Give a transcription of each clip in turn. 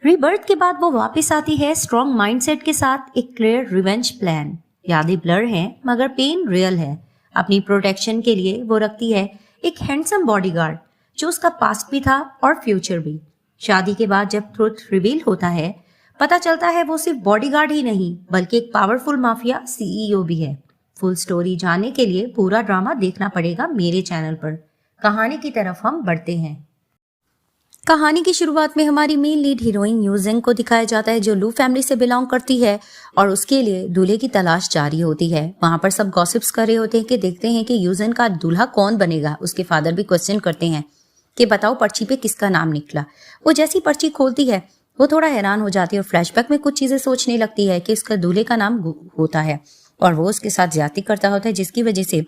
Rebirth के बाद वो वापस आती है स्ट्रॉन्ग माइंडसेट के साथ, एक क्लियर रिवेंज प्लान। यादें ब्लर हैं मगर पेन रियल है। अपनी प्रोटेक्शन के लिए वो रखती है एक हैंडसम बॉडीगार्ड जो उसका पास्ट भी था और फ्यूचर भी। शादी के बाद जब ट्रुथ रिवील होता है, पता चलता है वो सिर्फ बॉडीगार्ड ही नहीं बल्कि एक पावरफुल माफिया सीईओ भी है। फुल स्टोरी जानने के लिए पूरा ड्रामा देखना पड़ेगा मेरे चैनल पर। कहानी की तरफ हम बढ़ते हैं। कहानी की शुरुआत में हमारी मेन लीड हीरोइन यूजेंग को दिखाया जाता है जो लू फैमिली से बिलोंग करती है और उसके लिए दूल्हे की तलाश जारी होती है। वहां पर सब गॉसिप्स कर रहे होते हैं कि देखते हैं कि यूजेंग का दूल्हा कौन बनेगा। उसके फादर भी क्वेश्चन करते हैं कि बताओ पर्ची पे किसका नाम निकला। वो जैसी पर्ची खोलती है वो थोड़ा हैरान हो जाती है और फ्लैशबैक में कुछ चीजें सोचने लगती है कि उसका दूल्हे का नाम होता है और वो उसके साथ ज्यादती करता होता है, जिसकी वजह से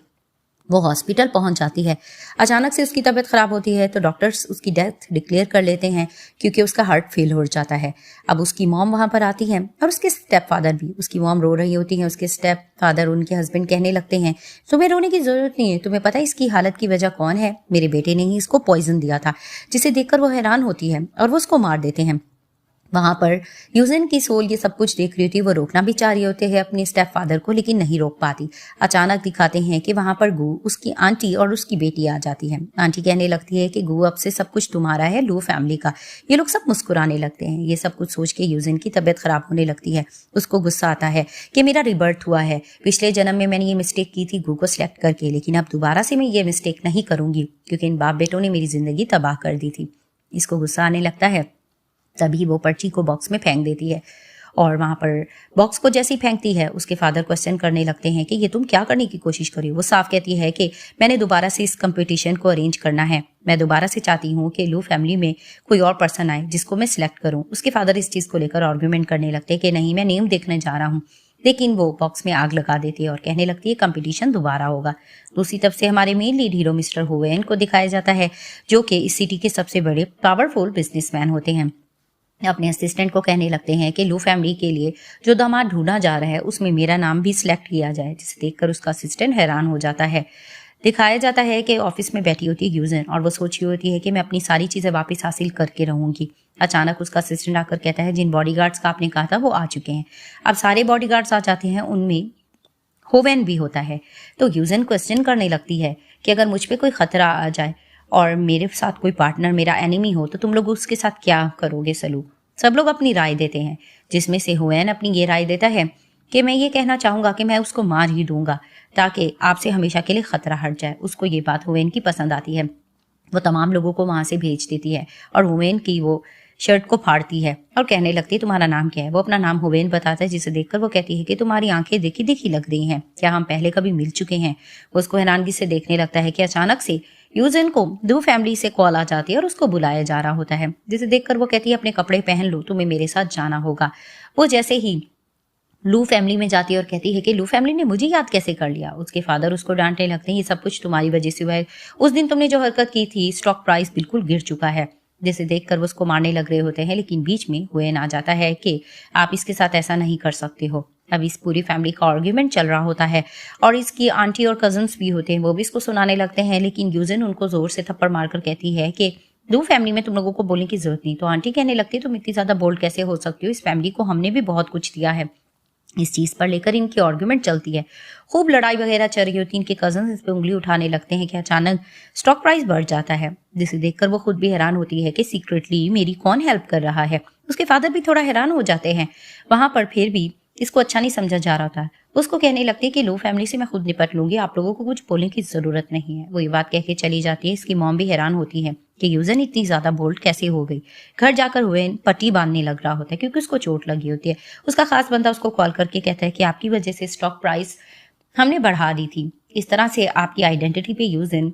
वो हॉस्पिटल पहुंच जाती है। अचानक से उसकी तबीयत खराब होती है तो डॉक्टर्स उसकी डेथ डिक्लेयर कर लेते हैं क्योंकि उसका हार्ट फेल हो जाता है। अब उसकी मॉम वहां पर आती है और उसके स्टेप फादर भी। उसकी मॉम रो रही होती है, उसके स्टेप फादर उनके हस्बैंड कहने लगते हैं तुम्हें रोने की जरूरत नहीं है, तुम्हें पता है इसकी हालत की वजह कौन है? मेरे बेटे ने ही इसको पॉइजन दिया था। जिसे देखकर वो हैरान होती है और वो उसको मार देते हैं। वहां पर यूजेन की सोल ये सब कुछ देख रही होती है। वो रोकना भी चाह रही होते हैं अपने स्टेप फादर को, लेकिन नहीं रोक पाती। अचानक दिखाते हैं कि वहां पर गू, उसकी आंटी और उसकी बेटी आ जाती है। आंटी कहने लगती है कि गू अब से सब कुछ तुम्हारा है, लू फैमिली का। ये लोग सब मुस्कुराने लगते हैं। ये सब कुछ सोच के यूजेन की तबीयत खराब होने लगती है। उसको गुस्सा आता है कि मेरा रिबर्थ हुआ है, पिछले जन्म में मैंने ये मिस्टेक की थी गू को सिलेक्ट करके, लेकिन अब दोबारा से मैं ये मिस्टेक नहीं करूंगी क्योंकि इन बाप बेटों ने मेरी जिंदगी तबाह कर दी थी। इसको गुस्सा आने लगता है, तभी वो पर्ची को बॉक्स में फेंक देती है और वहां पर बॉक्स को जैसी फेंकती है उसके फादर क्वेश्चन करने लगते हैं कि ये तुम क्या करने की कोशिश कर रही हो। वो साफ कहती है कि मैंने दोबारा से इस कंपटीशन को अरेंज करना है। मैं दोबारा से चाहती हूँ कि लू फैमिली में कोई और पर्सन आए जिसको मैं सिलेक्ट करूँ। उसके फादर इस चीज को लेकर आर्ग्यूमेंट करने लगते हैं कि नहीं, मैं नेम देखने जा रहा हूँ, लेकिन वो बॉक्स में आग लगा देती है और कहने लगती है कंपटीशन दोबारा होगा। दूसरी तरफ से हमारे मेन लीड हीरो मिस्टर हुवेन को दिखाया जाता है जो कि इस सिटी के सबसे बड़े पावरफुल बिजनेसमैन होते हैं। अपने असिस्टेंट को कहने लगते हैं कि लू फैमिली के लिए जो दामाद ढूंढा जा रहा है उसमें मेरा नाम भी सिलेक्ट किया जाए, जिसे देखकर उसका असिस्टेंट हैरान हो जाता है। दिखाया जाता है कि ऑफिस में बैठी होती है यूजन और वो सोच रही होती है कि मैं अपनी सारी चीजें वापस हासिल करके रहूंगी। अचानक उसका असिस्टेंट आकर कहता है जिन बॉडीगार्ड्स का आपने कहा था वो आ चुके हैं। अब सारे बॉडीगार्ड्स आ जाते हैं, उनमें होवेन भी होता है। तो यूजन क्वेश्चन करने लगती है कि अगर मुझ पे कोई खतरा आ जाए और मेरे साथ कोई पार्टनर मेरा एनिमी हो तो तुम लोग उसके साथ क्या करोगे सलूक? सब लोग अपनी राय देते हैं, जिसमें से हुएन अपनी ये राय देता है कि मैं ये कहना चाहूंगा कि मैं उसको मार ही दूंगा ताकि आपसे हमेशा के लिए खतरा हट जाए। उसको ये बात हुएन की पसंद आती है। वो तमाम लोगों को वहां से भेज देती है और हुएन की वो शर्ट को फाड़ती है और कहने लगती है तुम्हारा नाम क्या है? वो अपना नाम हुवेन बताता है, जिसे देखकर वो कहती है कि तुम्हारी आंखें देखी देखी लग रही हैं, क्या हम पहले कभी मिल चुके हैं? वो उसको हैरानगी से देखने लगता है कि अचानक से यूजन को दो फैमिली से कॉल आ जाती है और उसको बुलाया जा रहा होता है, जिसे देखकर वो कहती है अपने कपड़े पहन लो, तुम्हें मेरे साथ जाना होगा। वो जैसे ही लू फैमिली में जाती है और कहती है कि लू फैमिली ने मुझे याद कैसे कर लिया। उसके फादर उसको डांटने लगते हैं ये सब कुछ तुम्हारी वजह से हुआ है, उस दिन तुमने जो हरकत की थी स्टॉक प्राइस बिल्कुल गिर चुका है। जिसे देखकर वो उसको मारने लग रहे होते हैं, लेकिन बीच में हुएन आ जाता है कि आप इसके साथ ऐसा नहीं कर सकते हो। अब इस पूरी फैमिली का आर्ग्यूमेंट चल रहा होता है और इसकी आंटी और कजन्स भी होते हैं, वो भी इसको सुनाने लगते हैं, लेकिन यूजन उनको जोर से थप्पड़ मारकर कहती है कि दो फैमिली में तुम लोगों को बोलने की जरूरत नहीं। तो आंटी कहने लगती है तुम इतनी ज्यादा बोल्ड कैसे हो सकती हो, इस फैमिली को हमने भी बहुत कुछ दिया है। इस चीज पर लेकर इनकी आर्ग्यूमेंट चलती है, खूब लड़ाई वगैरह चल रही होती है। इनके कजन इस पे उंगली उठाने लगते हैं कि अचानक स्टॉक प्राइस बढ़ जाता है, जिसे देखकर वो खुद भी हैरान होती है कि सीक्रेटली मेरी कौन हेल्प कर रहा है। उसके फादर भी थोड़ा हैरान हो जाते हैं। वहां पर फिर भी इसको अच्छा नहीं समझा जा रहा था। उसको कहने लगती है कि लो फैमिली से मैं खुद निपट लूंगी, आप लोगों को कुछ बोलने की जरूरत नहीं है। वो ये बात कह के चली जाती है। इसकी मॉम भी हैरान होती है कि यूजन इतनी ज्यादा बोल्ड कैसे हो गई। घर जाकर हुए पट्टी बांधने लग रहा होता है क्योंकि उसको चोट लगी होती है। उसका खास बंदा उसको कॉल करके कहता है कि आपकी वजह से स्टॉक प्राइस हमने बढ़ा दी थी, इस तरह से आपकी आइडेंटिटी पे यूजन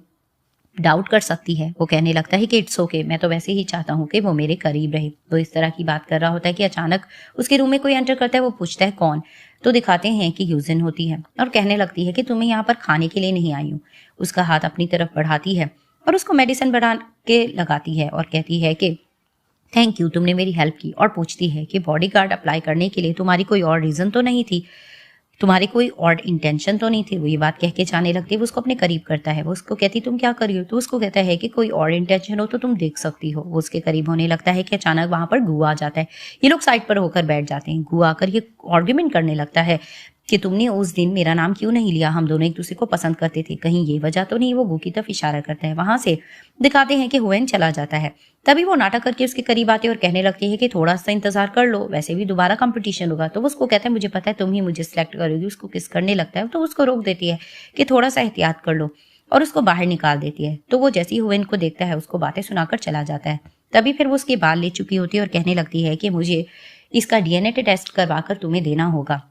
डाउट कर सकती है। वो कहने लगता है कि इट्स ओके, मैं तो वैसे ही चाहता हूँ कि वो मेरे करीब रहे। तो इस तरह की बात कर रहा होता है कि अचानक उसके रूम में कोई एंटर करता है। वो पूछता है कौन, तो दिखाते हैं कि यूजन होती है और कहने लगती है कि तुम्हें यहाँ पर खाने के लिए नहीं आई हूँ। उसका हाथ अपनी तरफ बढ़ाती है और उसको मेडिसिन बढ़ा के लगाती है और कहती है कि थैंक यू, तुमने मेरी हेल्प की। और पूछती है कि बॉडीगार्ड अप्लाई करने के लिए तुम्हारी कोई और रीजन तो नहीं थी? तुम्हारे कोई और इंटेंशन तो नहीं थे। वो ये बात कह के जाने लगती है। वो उसको अपने करीब करता है। वो उसको कहती तुम क्या कर रही हो? तो उसको कहता है कि कोई और इंटेंशन हो तो तुम देख सकती हो। वो उसके करीब होने लगता है कि अचानक वहां पर गू आ जाता है। ये लोग साइड पर होकर बैठ जाते हैं। गू आकर ये आर्ग्यूमेंट करने लगता है कि तुमने उस दिन मेरा नाम क्यों नहीं लिया, हम दोनों एक दूसरे को पसंद करते थे, कहीं ये वजह तो नहीं। वो गू की तरफ इशारा करता है। वहां से दिखाते हैं कि हुएन चला जाता है। तभी वो नाटक करके उसके करीब आते हैं और कहने लगती है कि थोड़ा सा इंतजार कर लो, वैसे भी दोबारा कंपटीशन होगा। तो वो उसको कहता है मुझे पता है तुम ही मुझे सिलेक्ट करोगी। उसको किस करने लगता है तो उसको रोक देती है कि थोड़ा सा एहतियात कर लो और उसको बाहर निकाल देती है। तो वो जैसे ही हुएन को देखता है उसको बातें सुनाकर चला जाता है। तभी फिर वो उसके बाल ले चुकी होती है और कहने लगती है कि मुझे इसका डीएनए टेस्ट करवाकर तुम्हें देना होगा।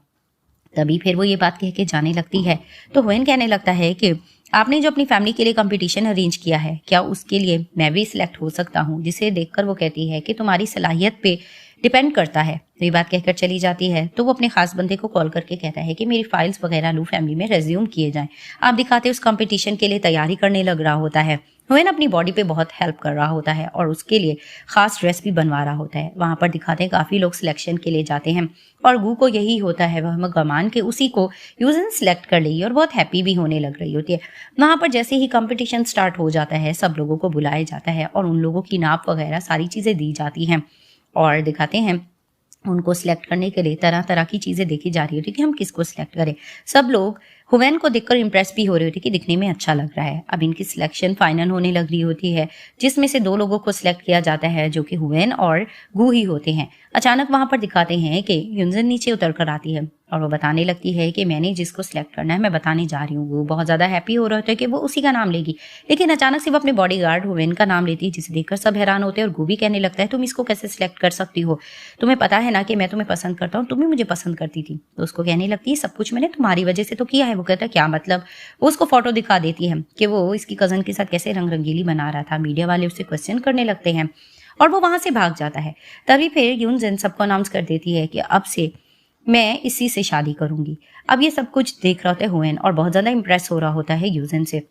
तभी फिर वो ये बात कह के जाने लगती है। तो हुएन कहने लगता है कि आपने जो अपनी फैमिली के लिए कंपटीशन अरेंज किया है, क्या उसके लिए मैं भी सिलेक्ट हो सकता हूँ? जिसे देखकर वो कहती है कि तुम्हारी सलाहियत पे डिपेंड करता है। तो ये बात कहकर चली जाती है। तो वो अपने खास बंदे को कॉल करके कहता है कि मेरी फाइल्स वगैरह लू फैमिली में रेज्यूम किए जाएं। आप दिखाते उस कंपटीशन के लिए तैयारी करने लग रहा होता है। हुएन अपनी बॉडी पे बहुत हेल्प कर रहा होता है और उसके लिए खास ड्रेस भी बनवा रहा होता है। वहां पर दिखाते हैं काफी लोग सिलेक्शन के लिए जाते हैं और गू को यही होता है। वह गमान के उसी को यूजन सिलेक्ट कर ली और बहुत हैप्पी भी होने लग रही होती है। वहां पर जैसे ही कंपटीशन स्टार्ट हो जाता है सब लोगों को बुलाया जाता है और उन लोगों की नाप वगैरह सारी चीजें दी जाती हैं और दिखाते हैं उनको सिलेक्ट करने के लिए तरह तरह की चीजें देखी जा रही होती है कि हम किसको सिलेक्ट करें। सब लोग हुएन को देखकर इंप्रेस भी हो रही होती है कि दिखने में अच्छा लग रहा है। अब इनकी सिलेक्शन फाइनल होने लग रही होती है जिसमें से 2 लोगों को सिलेक्ट किया जाता है जो कि हुएन और गू ही होते हैं। अचानक वहां पर दिखाते हैं कि युनजन नीचे उतर कर आती है और वो बताने लगती है कि मैंने जिसको सिलेक्ट करना है मैं बताने जा रही हूँ। वो बहुत ज्यादा हैप्पी हो रहा होता है कि वो उसी का नाम लेगी, लेकिन अचानक से वो अपने बॉडीगार्ड हुएन का नाम लेती है जिसे देखकर सब हैरान होते हैं और गू भी कहने लगता है तुम इसको कैसे सिलेक्ट कर सकती हो, तुम्हें पता है ना कि मैं तुम्हें पसंद करता हूँ, तुम भी मुझे पसंद करती थी। तो उसको कहने लगती है सब कुछ मैंने तुम्हारी वजह से तो किया है। वो कहता है क्या मतलब? वो उसको फोटो दिखा देती है कि वो इसकी कजन के साथ कैसे रंग रंगीली बना रहा था। मीडिया वाले उससे क्वेश्चन करने लगते हैं और वो वहां से भाग जाता है। तभी फिर यूनजन सबको अनाउंस कर देती है कि अब से मैं इसी से शादी करूंगी। अब ये सब कुछ देख रहा होता है हुएन और बहुत ज्यादा इंप्रेस हो रहा होता है यूजन से।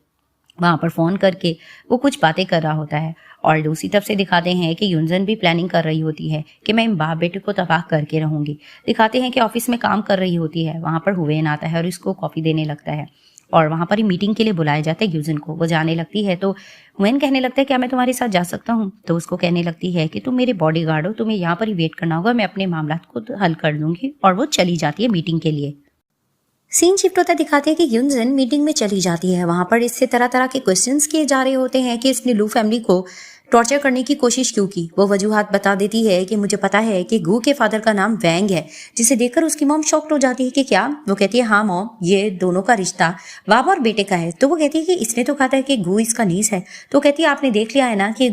वहां पर फोन करके वो कुछ बातें कर रहा होता है और दूसरी तरफ से दिखाते हैं कि यूनजन भी प्लानिंग कर रही होती है कि मैं इन बाप बेटे को तबाह करके रहूंगी। दिखाते हैं कि ऑफिस में काम कर रही होती है। वहां पर हुएन आता है और इसको कॉफी देने लगता है और वहां पर ही मीटिंग के लिए बुलाया जाता है यूजन को। वो जाने लगती है तो हुएन कहने लगता है क्या मैं तुम्हारे साथ जा सकता हूँ? तो उसको कहने लगती है कि तुम मेरे बॉडीगार्ड हो, तुम्हें यहाँ पर ही वेट करना होगा, मैं अपने मामला को हल कर दूंगी। और वो चली जाती है मीटिंग के लिए। सीन शिफ्ट होता दिखाते हैं कि यूनजन मीटिंग में चली जाती है। वहां पर इससे तरह तरह के क्वेश्चंस किए जा रहे होते हैं कि इसने लू फैमिली को टॉर्चर करने की कोशिश क्यों की। वो वजूहात बता देती है कि मुझे पता है कि गू के फादर का नाम वैंग है, जिसे देखकर उसकी मॉम शॉक्ड हो जाती है कि क्या? वो कहती है हाँ मॉम, ये दोनों का रिश्ता बाप और बेटे का है। तो वो कहती है कि इसने तो कहा था कि गू इसका नीस है। तो कहती है आपने देख लिया है ना कि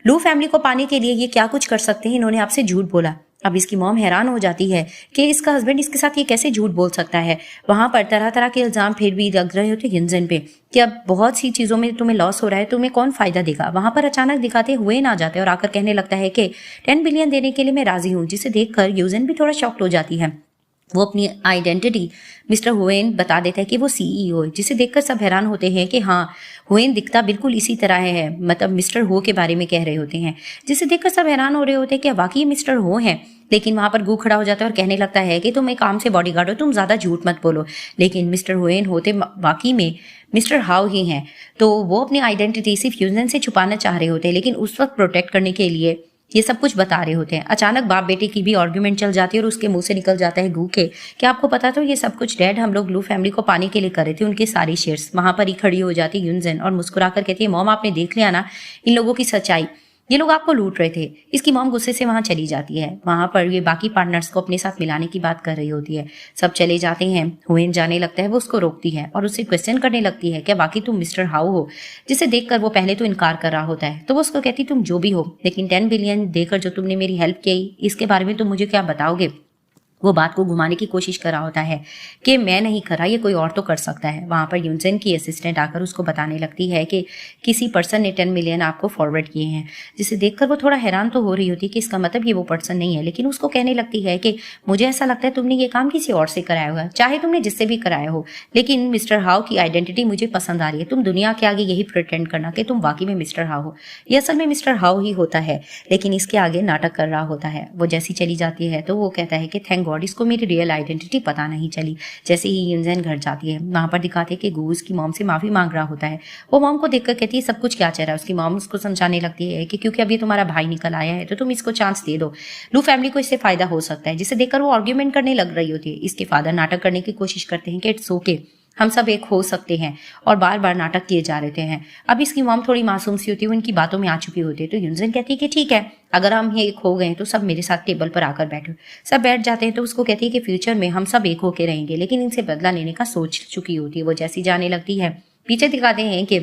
लू फैमिली को पाने के लिए ये क्या कुछ कर सकते हैं, इन्होंने आपसे झूठ बोला। अब इसकी मॉम हैरान हो जाती है कि इसका हस्बैंड इसके साथ ये कैसे झूठ बोल सकता है। वहां पर तरह तरह के इल्जाम फिर भी लग रहे होते यूनजन पे कि अब बहुत सी चीजों में तुम्हें लॉस हो रहा है, तुम्हें कौन फायदा देगा। वहां पर अचानक दिखाते हुए ना जाते और आकर कहने लगता है कि 10 बिलियन देने के लिए मैं राजी हूँ, जिसे देखकर यूजन भी थोड़ा शॉक्ड हो जाती है। वो अपनी आइडेंटिटी मिस्टर हुएन बता देता है कि वो सीईओ है, जिसे देखकर सब हैरान होते हैं कि हाँ हुएन दिखता बिल्कुल इसी तरह है, मतलब मिस्टर हो के बारे में कह रहे होते हैं, जिसे देखकर सब हैरान हो रहे होते हैं कि वाकई मिस्टर हो हैं। लेकिन वहां पर गू खड़ा हो जाता है और कहने लगता है कि तुम एक काम से बॉडीगार्ड हो, तुम ज्यादा झूठ मत बोलो। लेकिन मिस्टर हुएन होते वाकई में मिस्टर हाउ ही हैं। तो वो अपनी आइडेंटिटी सिर्फ यूजन से छुपाना चाह रहे होते हैं, लेकिन उस वक्त प्रोटेक्ट करने के लिए ये सब कुछ बता रहे होते हैं। अचानक बाप बेटे की भी आर्ग्यूमेंट चल जाती है और उसके मुंह से निकल जाता है गू के कि आपको पता तो ये सब कुछ डैड हम लोग लू फैमिली को पाने के लिए कर रहे थे, उनके सारे शेयर्स। वहां पर ही खड़ी हो जाती है यूनजन और मुस्कुराकर कहती है मॉम आपने देख लिया ना इन लोगों की सच्चाई, ये लोग आपको लूट रहे थे। इसकी मॉम गुस्से से वहां चली जाती है। वहां पर ये बाकी पार्टनर्स को अपने साथ मिलाने की बात कर रही होती है। सब चले जाते हैं। हुएन जाने लगता है, वो उसको रोकती है और उससे क्वेश्चन करने लगती है क्या वाकई तुम मिस्टर हाउ हो, जिसे देखकर वो पहले तो इनकार कर रहा होता है। तो वो उसको कहती तुम जो भी हो, लेकिन 10 बिलियन देकर जो तुमने मेरी हेल्प की इसके बारे में तुम मुझे क्या बताओगे। वो बात को घुमाने की कोशिश कर रहा होता है कि मैं नहीं कर रहा, ये कोई और तो कर सकता है। वहां पर यूनजन की असिस्टेंट आकर उसको बताने लगती है कि किसी पर्सन ने 10 मिलियन आपको फॉरवर्ड किए हैं, जिसे देखकर वो थोड़ा हैरान तो हो रही होती है कि इसका मतलब ये वो पर्सन नहीं है। लेकिन उसको कहने लगती है कि मुझे ऐसा लगता है तुमने ये काम किसी और से कराया होगा, चाहे तुमने जिससे भी कराया हो, लेकिन मिस्टर हाउ की आइडेंटिटी मुझे पसंद आ रही है। तुम दुनिया के आगे यही प्रिटेंड करना कि तुम वाकई में मिस्टर हाउ हो, ये असल में मिस्टर हाउ ही होता है, लेकिन इसके आगे नाटक कर रहा होता है। वो जैसी चली जाती है तो वो कहता है कि थैंक गॉड इसको मेरी रियल आइडेंटिटी पता नहीं चली। जैसे ही यूनजेन घर जाती है वहां पर दिखाते हैं कि गू उसकी मॉम से माफी मांग रहा होता है। वो मॉम को देखकर कहती है सब कुछ क्या चल रहा है। उसकी मॉम उसको समझाने लगती है कि क्योंकि अभी तुम्हारा भाई निकल आया है तो तुम इसको चांस दे दो, लू फैमिली को इससे फायदा हो सकता है। जिसे देखकर वो आर्ग्यूमेंट करने लग रही होती है। इसके फादर नाटक करने की कोशिश करते हैं कि इट्स ओके, हम सब एक हो सकते हैं, और बार बार नाटक किए जा रहे हैं। अब इसकी मॉम थोड़ी मासूम सी होती है, वो इनकी बातों में आ चुकी होती है। तो यूनजेन कहती है कि ठीक है, अगर हम एक हो गए तो सब मेरे साथ टेबल पर आकर बैठो। सब बैठ जाते हैं तो उसको कहती है कि फ्यूचर में हम सब एक होके रहेंगे, लेकिन इनसे बदला लेने का सोच चुकी होती है। वो जैसी जाने लगती है पीछे दिखाते हैं कि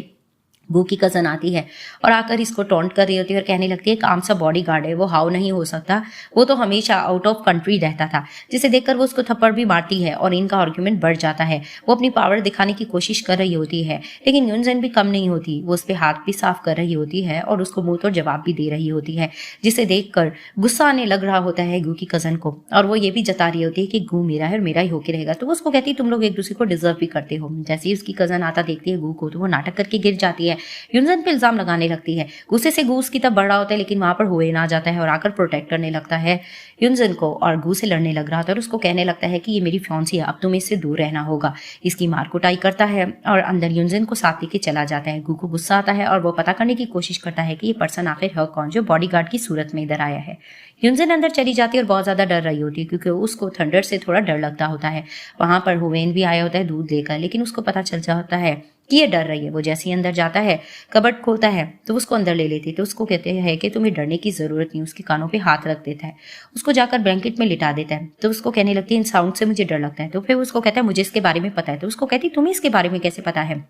गू की कजन आती है और आकर इसको टॉन्ट कर रही होती है और कहने लगती है काम सा बॉडी गार्ड है, वो हाउ नहीं हो सकता, वो तो हमेशा आउट ऑफ कंट्री रहता था। जिसे देखकर वो उसको थप्पड़ भी मारती है और इनका आर्ग्यूमेंट बढ़ जाता है। वो अपनी पावर दिखाने की कोशिश कर रही होती है, लेकिन यूनजेन भी कम नहीं होती। वो उस पर हाथ भी साफ कर रही होती है और उसको मुंह तोड़ जवाब भी दे रही होती है, जिसे देखकर गुस्सा आने लग रहा होता है गू की कजन को। और वो ये भी जता रही होती है कि गू मेरा है और मेरा ही होके रहेगा। तो वो उसको कहती है तुम लोग एक दूसरे को डिजर्व भी करते हो। जैसे ही उसकी कजन आता देखती है गू को तो वो नाटक करके गिर जाती है, यूनजेन पे इल्जाम लगाने लगती है। गुस्से से गू उसकी तरफ बढ़ रहा होता है, लेकिन वहां पर हुवेन आ जाता है और आकर प्रोटेक्ट करने लगता है यूनजेन को, और गू से लड़ने लग रहा था और उसको कहने लगता है कि ये मेरी फियांसी है, अब तुम्हें इससे दूर रहना होगा। इसकी मार कुटाई करता है और अंदर यूनजेन को साथ लेके चला जाता है। गू को गुस्सा आता है और वो पता करने की कोशिश करता है कि ये पर्सन आखिर है कौन जो बॉडीगार्ड की सूरत में इधर आया है। यूनजेन अंदर चली जाती है और बहुत ज्यादा डर रही होती है क्योंकि उसको थंडर से थोड़ा डर लगता होता है। वहां पर हुवेन भी आया होता है दूध लेकर, लेकिन उसको पता चल जाता है कि ये डर रही है। वो जैसे ही अंदर जाता है कबर्ड खोलता है तो उसको अंदर ले लेती है। तो उसको कहते हैं कि तुम्हें डरने की जरूरत नहीं। उसके कानों पे हाथ रख देता है, उसको जाकर ब्लैंकेट में लिटा देता है। तो उसको कहने लगती है इन साउंड से मुझे डर लगता है। तो फिर उसको कहता है मुझे इसके बारे में पता है। तो उसको कहती तुम्हें इसके बारे में कैसे पता है।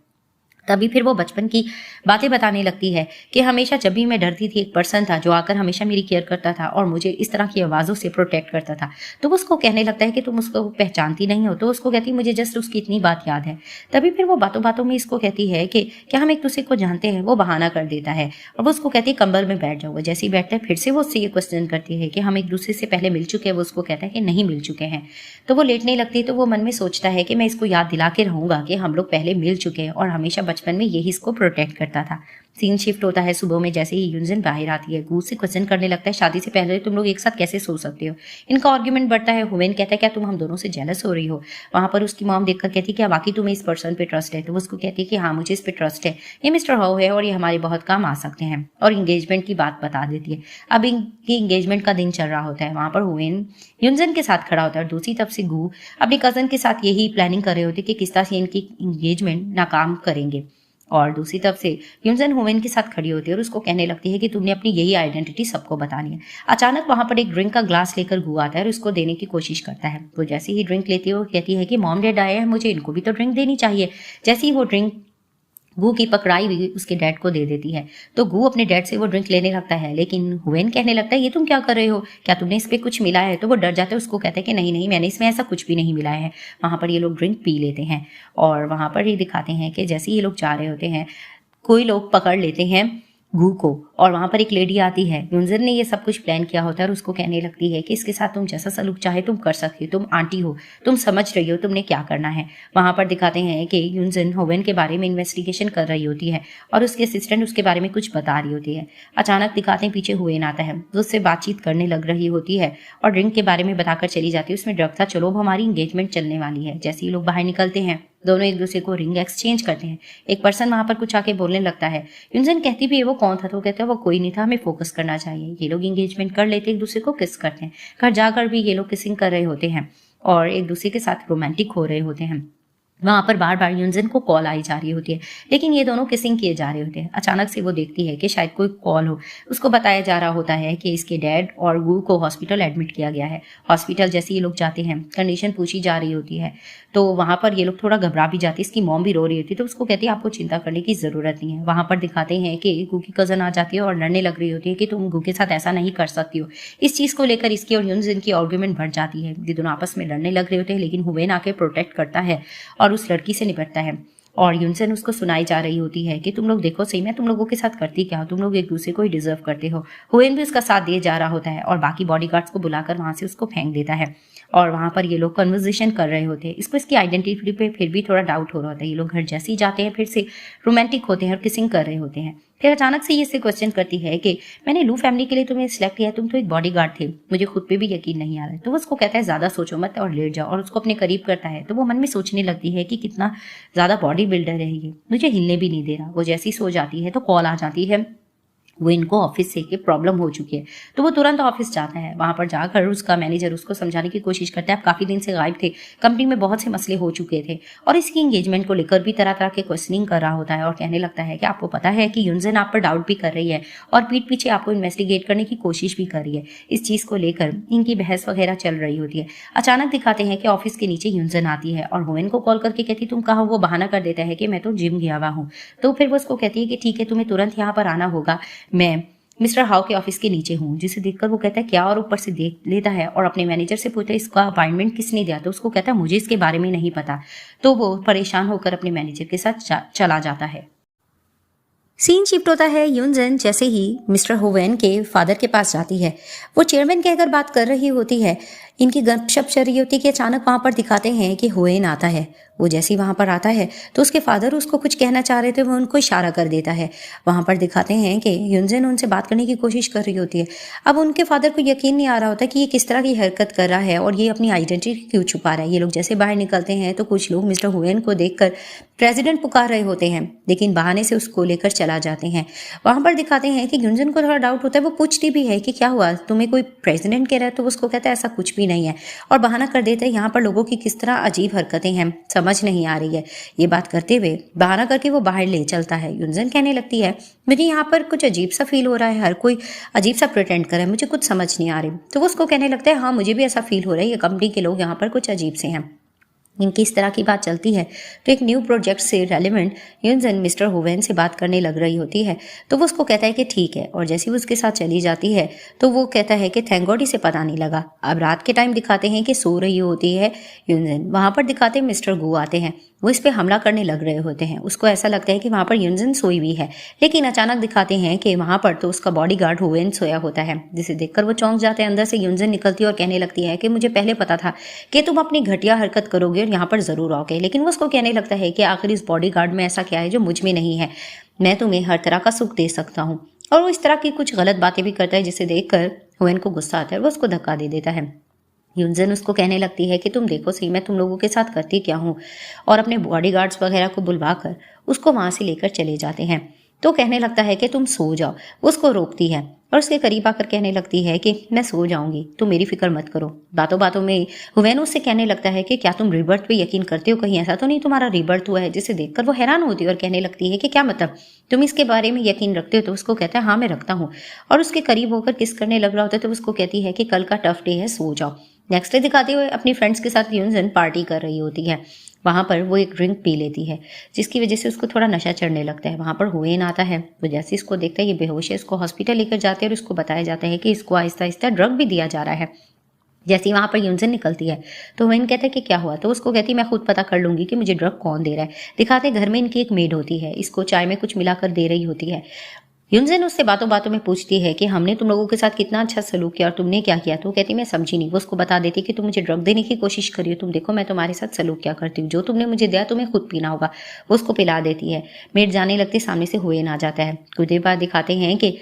तभी फिर वो बचपन की बातें बताने लगती है कि हमेशा जब भी मैं डरती थी एक पर्सन था जो आकर हमेशा मेरी केयर करता था और मुझे इस तरह की आवाज़ों से प्रोटेक्ट करता था। तो वो उसको कहने लगता है कि तुम उसको पहचानती नहीं हो। तो उसको कहती मुझे जस्ट उसकी इतनी बात याद है। तभी फिर वो बातों बातों में इसको कहती है कि क्या हम एक दूसरे को जानते हैं। वो बहाना कर देता है और वो उसको कहती है कंबल में बैठ जाओ। जैसे ही बैठता है फिर से वो उससे ये क्वेश्चन करती है कि हम एक दूसरे से पहले मिल चुके हैं। वो उसको कहता है कि नहीं मिल चुके हैं। तो वो लेटने लगती है। तो वो मन में सोचता है कि मैं इसको याद दिला के रहूंगा कि हम लोग पहले मिल चुके हैं और हमेशा बचपन में यही इसको प्रोटेक्ट करता था। सीन शिफ्ट होता है सुबह में। जैसे ही यूनजेन बाहर आती है गू से क्वेश्चन करने लगता है शादी से पहले तुम लोग एक साथ कैसे सो सकते हो। इनका आर्ग्यूमेंट बढ़ता है। हुवेन कहता है क्या तुम हम दोनों से जेलस हो रही हो। वहां पर उसकी मॉम देखकर कहती है क्या वाकई तुम्हें इस पर्सन पे ट्रस्ट है। तो वो उसको कहती है कि हाँ मुझे इस पे ट्रस्ट है, ये मिस्टर हाउ है और ये हमारे बहुत काम आ सकते हैं, और इंगेजमेंट की बात बता देती है। अब इनकी इंगेजमेंट का दिन चल रहा होता है। वहां पर हुवेन यूनजेन के साथ खड़ा होता है और दूसरी तरफ से गू अपनी कजन के साथ यही प्लानिंग कर रहे होते कि किस तरह से इनकी इंगेजमेंट नाकाम करेंगे। और दूसरी तरफ से यूनजेन हुवेन के साथ खड़ी होती है और उसको कहने लगती है कि तुमने अपनी यही आइडेंटिटी सबको बतानी है। अचानक वहां पर एक ड्रिंक का ग्लास लेकर गू आता है और उसको देने की कोशिश करता है। वो जैसे ही ड्रिंक लेती है वो कहती है कि मॉम डैड आए हैं, मुझे इनको भी तो ड्रिंक देनी चाहिए। जैसे ही वो ड्रिंक गू की पकड़ाई हुई उसके डैड को दे देती है। तो गू अपने डैड से वो ड्रिंक लेने लगता है, लेकिन हुवेन कहने लगता है ये तुम क्या कर रहे हो, क्या तुमने इस पे कुछ मिलाया है। तो वो डर जाता है। उसको कहता है कि नहीं नहीं मैंने इसमें ऐसा कुछ भी नहीं मिलाया है। वहां पर ये लोग ड्रिंक पी लेते हैं और वहां पर ये दिखाते हैं कि जैसे ये लोग जा रहे होते हैं कोई लोग पकड़ लेते हैं गू को और वहां पर एक लेडी आती है। यूनजेन ने ये सब कुछ प्लान किया होता है और उसको कहने लगती है कि इसके साथ तुम जैसा सलूक चाहे तुम कर सकती हो, तुम आंटी हो, तुम समझ रही हो तुमने क्या करना है। वहां पर दिखाते हैं कि यूनजेन हुवेन के बारे में इन्वेस्टिगेशन कर रही होती है और उसके असिस्टेंट उसके बारे में कुछ बता रही होती है। अचानक दिखाते हैं पीछे हुवेन आता है, वो उससे बातचीत करने लग रही होती है और ड्रिंक के बारे में बताकर चली जाती है। उसमें ड्रग था, चलो अब हमारी इंगेजमेंट चलने वाली है। जैसे ही लोग बाहर निकलते हैं दोनों एक दूसरे को रिंग एक्सचेंज करते हैं। एक पर्सन वहां पर कुछ आके बोलने लगता है। यूनजेन कहती भी है वो कौन था। तो कहते हैं वो कोई नहीं था, हमें फोकस करना चाहिए। ये लोग एंगेजमेंट कर लेते एक दूसरे को किस करते हैं। घर जाकर भी ये लोग किसिंग कर रहे होते हैं और एक दूसरे के साथ रोमांटिक हो रहे होते हैं। वहां पर बार बार यूनजेन को कॉल आई जा रही होती है, लेकिन ये दोनों किसिंग किए जा रहे होते हैं। अचानक से वो देखती है कि शायद कोई कॉल हो। उसको बताया जा रहा होता है कि इसके डैड और गू को हॉस्पिटल एडमिट किया गया है। हॉस्पिटल जैसे ये लोग जाते हैं कंडीशन पूछी जा रही होती है तो वहां पर ये लोग थोड़ा घबरा भी जाते हैं। इसकी मॉम भी रो रही होती है तो उसको कहती है आपको चिंता करने की जरूरत नहीं है। वहां पर दिखाते हैं कि गू की कजन आ जाती है और लड़ने लग रही होती है कि तुम गू के साथ ऐसा नहीं कर सकती हो। इस चीज को लेकर इसकी और यूनजेन की आर्ग्यूमेंट बढ़ जाती है। ये दोनों आपस में लड़ने लग रहे होते हैं, लेकिन हुवेन आके प्रोटेक्ट करता है और उस लड़की से निपटता है। और यूनजेन उसको सुनाई जा रही होती है कि तुम लोग देखो सही में तुम लोगों के साथ करती क्या हो, तुम लोग एक दूसरे को ही डिजर्व करते हो। हुवेन भी उसका साथ दिए जा रहा होता है और बाकी बॉडीगार्ड्स को बुलाकर वहां से उसको फेंक देता है और वहां पर ये लोग कन्वर्सेशन कर रहे होते हैं। इसको इसकी आइडेंटिटी पे फिर भी थोड़ा डाउट हो रहा होता है। ये लोग घर जैसे ही जाते हैं फिर से रोमांटिक होते हैं और किसिंग कर रहे होते हैं। फिर अचानक से ये इससे क्वेश्चन करती है कि मैंने लू फैमिली के लिए तुम्हें सिलेक्ट किया, तुम तो एक बॉडीगार्ड थे, मुझे खुद पे भी यकीन नहीं आ रहा है। तो वो उसको कहता है ज्यादा सोचो मत और लेट जाओ, और उसको अपने करीब करता है। तो वो मन में सोचने लगती है कि कितना ज्यादा बॉडी बिल्डर है ये, मुझे हिलने भी नहीं दे रहा। वो जैसी सो जाती है तो कॉल आ जाती है वो इनको ऑफिस से कि प्रॉब्लम हो चुकी है। तो वो तुरंत ऑफिस जाता है। वहां पर जाकर उसका मैनेजर उसको समझाने की कोशिश करता है, आप काफी दिन से गायब थे, कंपनी में बहुत से मसले हो चुके थे, और इसकी एंगेजमेंट को लेकर भी तरह तरह के क्वेश्चनिंग कर रहा होता है और कहने लगता है कि आपको पता है कि युनजेन आप पर डाउट भी कर रही है और पीठ पीछे आपको इन्वेस्टिगेट करने की कोशिश भी कर रही है। इस चीज को लेकर इनकी बहस वगैरह चल रही होती है। अचानक दिखाते हैं कि ऑफिस के नीचे युनजेन आती है और होवेन को कॉल करके कहती तुम कहाँ। वो बहाना कर देता है कि मैं तो जिम गया हुआ हूँ। तो फिर वो उसको कहती है कि ठीक है, तुम्हें तुरंत यहाँ पर आना होगा, मैं मिस्टर हाउ के ऑफिस के नीचे हूँ। जिसे देखकर वो कहता है क्या, और ऊपर से देख लेता है और अपने मैनेजर से पूछता है इसका अपॉइंटमेंट किसने दिया। तो उसको कहता है मुझे इसके बारे में नहीं पता। तो वो परेशान होकर अपने मैनेजर के साथ चला जाता है। सीन शिफ्ट होता है। युनजेन जैसे ही मिस्टर होवेन के फादर के पास जाती है, वो चेयरमैन कहकर बात कर रही होती है, इनकी गपशप चल रही होती है कि अचानक वहां पर दिखाते हैं कि होवेन आता है। वो जैसे ही वहां पर आता है तो उसके फादर उसको कुछ कहना चाह रहे थे, वो उनको इशारा कर देता है। वहां पर दिखाते हैं कि युनजेन उनसे बात करने की कोशिश कर रही होती है। अब उनके फादर को यकीन नहीं आ रहा होता कि ये किस तरह की हरकत कर रहा है और ये अपनी आइडेंटिटी क्यों छुपा रहा है। ये लोग जैसे बाहर निकलते हैं तो कुछ लोग मिस्टर होवेन को देखकर प्रेसिडेंट पुकार रहे होते हैं, लेकिन बहाने से उसको लेकर चला जाते हैं। वहां पर दिखाते हैं कि युनजेन को थोड़ा डाउट होता है। वो पूछती भी है कि क्या हुआ, तुम्हें कोई प्रेसिडेंट कह रहा है। तो उसको कहता है ऐसा कुछ भी नहीं है, और बहाना कर देते हैं यहाँ पर लोगों की किस तरह अजीब हरकतें हैं, समझ नहीं आ रही है। ये बात करते हुए बहाना करके वो बाहर ले चलता है। युनजेन कहने लगती है मुझे यहाँ पर कुछ अजीब सा फील हो रहा है, हर कोई अजीब सा प्रिटेंड कर रहा है, मुझे कुछ समझ नहीं आ रही। तो वो उसको कहने लगता है हाँ मुझे भी ऐसा फील हो रहा है, ये कंपनी के लोग यहाँ पर कुछ अजीब से हैं। इनकी इस तरह की बात चलती है तो एक न्यू प्रोजेक्ट से रेलिवेंट युनजेन मिस्टर होवेन से बात करने लग रही होती है। तो वो उसको कहता है कि ठीक है, और जैसे वो उसके साथ चली जाती है तो वो कहता है कि थैंक गॉड इसे पता नहीं लगा। अब रात के टाइम दिखाते हैं कि सो रही होती है युनजेन। वहां पर दिखाते हैं मिस्टर गू आते हैं, वो इस पे हमला करने लग रहे होते हैं। उसको ऐसा लगता है कि वहां पर युनजेन सोई हुई है, लेकिन अचानक दिखाते हैं कि वहां पर तो उसका बॉडीगार्ड होवेन सोया होता है, जिसे देखकर वो चौंक जाते हैं। अंदर से युनजेन निकलती है और कहने लगती है कि मुझे पहले पता था कि तुम अपनी घटिया हरकत करोगे और यहाँ पर जरूर आओगे, लेकिन वो उसको कहने लगता है कि आखिर इस बॉडीगार्ड में ऐसा क्या है जो मुझ में नहीं है, मैं तुम्हें हर तरह का सुख दे सकता हूँ। और वो इस तरह की कुछ गलत बातें भी करता है, जिसे देखकर होवेन को गुस्सा आता है, वो उसको धक्का दे देता है। युनजेन उसको कहने लगती है कि तुम देखो सही मैं तुम लोगों के साथ करती क्या हूँ, और अपने बॉडीगार्ड्स वगैरह को बुलवाकर उसको वहां से लेकर चले जाते हैं। तो कहने लगता है कि तुम सो जाओ। वो उसको रोकती है और उसके करीब आकर कहने लगती है कि मैं सो जाऊंगी, तुम मेरी फिक्र मत करो। बातों बातों में हुवैन उससे कहने लगता है कि क्या तुम रिबर्थ पे यकीन करते हो, कहीं ऐसा तो नहीं तुम्हारा रिबर्थ हुआ है। जिसे देखकर वो हैरान होती है और कहने लगती है कि क्या मतलब, तुम इसके बारे में यकीन रखते हो। तो उसको कहता है हाँ मैं रखता हूँ, और उसके करीब होकर किस करने लग रहा होता है। तो उसको कहती है कि कल का टफ डे है, सो जाओ। नेक्स्ट डे दिखाते हुए अपनी फ्रेंड्स के साथ युनजेन पार्टी कर रही होती है। वहां पर वो एक ड्रिंक पी लेती है, जिसकी वजह से उसको थोड़ा नशा चढ़ने लगता है। वहां पर हुवेन आता है, वो जैसे इसको देखता है ये बेहोश है, इसको हॉस्पिटल लेकर जाते हैं और इसको बताया जाता है कि इसको आहिस्ता आहिस्ता ड्रग भी दिया जा रहा है। जैसे ही वहां पर युनजेन निकलती है तो हुवेन कहता है कि क्या हुआ। तो उसको कहती है मैं खुद पता कर लूंगी कि मुझे ड्रग कौन दे रहा है। दिखाते घर में इनकी एक मेड होती है, इसको चाय में कुछ मिलाकर दे रही होती है। युनजेन उससे बातों बातों में पूछती है कि हमने तुम लोगों के साथ कितना अच्छा सलूक किया और तुमने क्या किया। तो कहती मैं समझी नहीं। वो उसको बता देती कि तुम मुझे ड्रग देने की कोशिश करी हो, तुम देखो मैं तुम्हारे साथ सलूक क्या करती हूँ, जो तुमने मुझे दिया तुम्हें खुद पीना होगा। वो उसको पिला देती है। मेड जाने लगती, सामने से हुवेन आ जाता है। कुछ देर बाद दिखाते हैं कि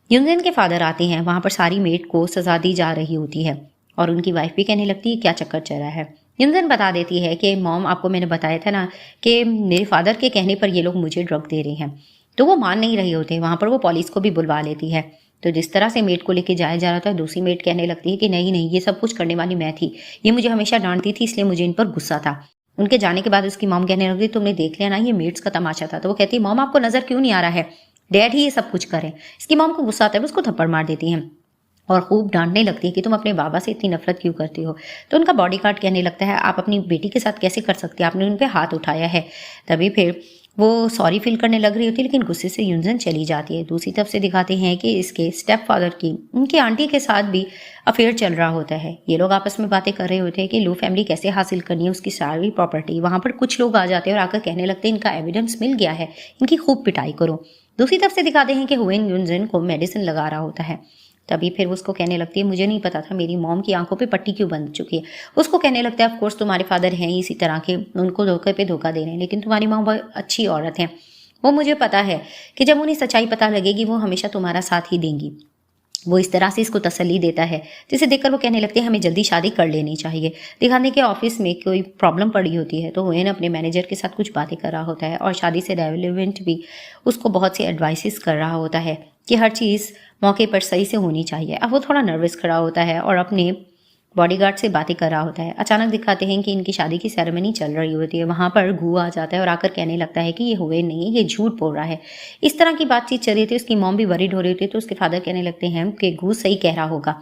युनजेन के फादर आते हैं। वहां पर सारी मेड को सजा दी जा रही होती है और उनकी वाइफ भी कहने लगती है क्या चक्कर चल रहा है। युनजेन बता देती है कि मॉम आपको मैंने बताया था ना कि मेरे फादर के कहने पर ये लोग मुझे ड्रग दे रहे हैं। तो वो मान नहीं रही होते। वहां पर वो पुलिस को भी बुलवा लेती है। तो जिस तरह से मेट को लेके जाया जा रहा था, दूसरी मेट कहने लगती है कि नहीं नहीं, ये सब कुछ करने वाली मैं थी, ये मुझे हमेशा डांटती थी, इसलिए मुझे इन पर गुस्सा था। उनके जाने के बाद उसकी मॉम कहने लगती तुमने देख लिया ना, ये मेट्स का तमाशा था। तो वो कहती मॉम आपको नजर क्यों नहीं आ रहा है, डैड ही ये सब कुछ करे। इसकी मॉम को गुस्सा आता है, उसको थप्पड़ मार देती है और खूब डांटने लगती है कि तुम अपने बाबा से इतनी नफरत क्यों करती हो। तो उनका बॉडीगार्ड कहने लगता है आप अपनी बेटी के साथ कैसे कर सकते हैं, आपने उन पे हाथ उठाया है। तभी फिर वो सॉरी फील करने लग रही होती है, लेकिन गुस्से से युनजेन चली जाती है। दूसरी तरफ से दिखाते हैं कि इसके स्टेप फादर की उनकी आंटी के साथ भी अफेयर चल रहा होता है। ये लोग आपस में बातें कर रहे होते हैं कि लू फैमिली कैसे हासिल करनी है उसकी सारी प्रॉपर्टी। वहां पर कुछ लोग आ जाते हैं और आकर कहने लगते हैं इनका एविडेंस मिल गया है, इनकी खूब पिटाई करो। दूसरी तरफ से दिखाते हैं कि हुवेन युनजेन को मेडिसिन लगा रहा होता है। तभी फिर उसको कहने लगती है मुझे नहीं पता था मेरी मॉम की आंखों पे पट्टी क्यों बंध चुकी है। उसको कहने लगता है ऑफ कोर्स तुम्हारे फादर हैं इसी तरह के, उनको धोखे पे धोखा दे रहे हैं, लेकिन तुम्हारी मॉम बहुत अच्छी औरत है। वो मुझे पता है कि जब उन्हें सच्चाई पता लगेगी वो हमेशा तुम्हारा साथ ही देंगी। वो इस तरह से इसको तसल्ली देता है, जिसे देखकर वो कहने लगते हैं हमें जल्दी शादी कर लेनी चाहिए। दिखाने के ऑफिस में कोई प्रॉब्लम पड़ी होती है तो वेन अपने मैनेजर के साथ कुछ बातें कर रहा होता है और शादी से रेलेवेंट भी उसको बहुत सी एडवाइसेस कर रहा होता है कि हर चीज़ मौके पर सही से होनी चाहिए। अब वो थोड़ा नर्वस खड़ा होता है और अपने बॉडीगार्ड से बातें कर रहा होता है। अचानक दिखाते हैं कि इनकी शादी की सेरेमनी चल रही होती है। वहां पर गू आ जाता है और आकर कहने लगता है कि ये हुए नहीं, ये झूठ बोल रहा है। इस तरह की बातचीत चल रही थी, उसकी मॉम भी वरीड हो रही थी, तो उसके फादर कहने लगते हैं कि गू सही कह रहा होगा।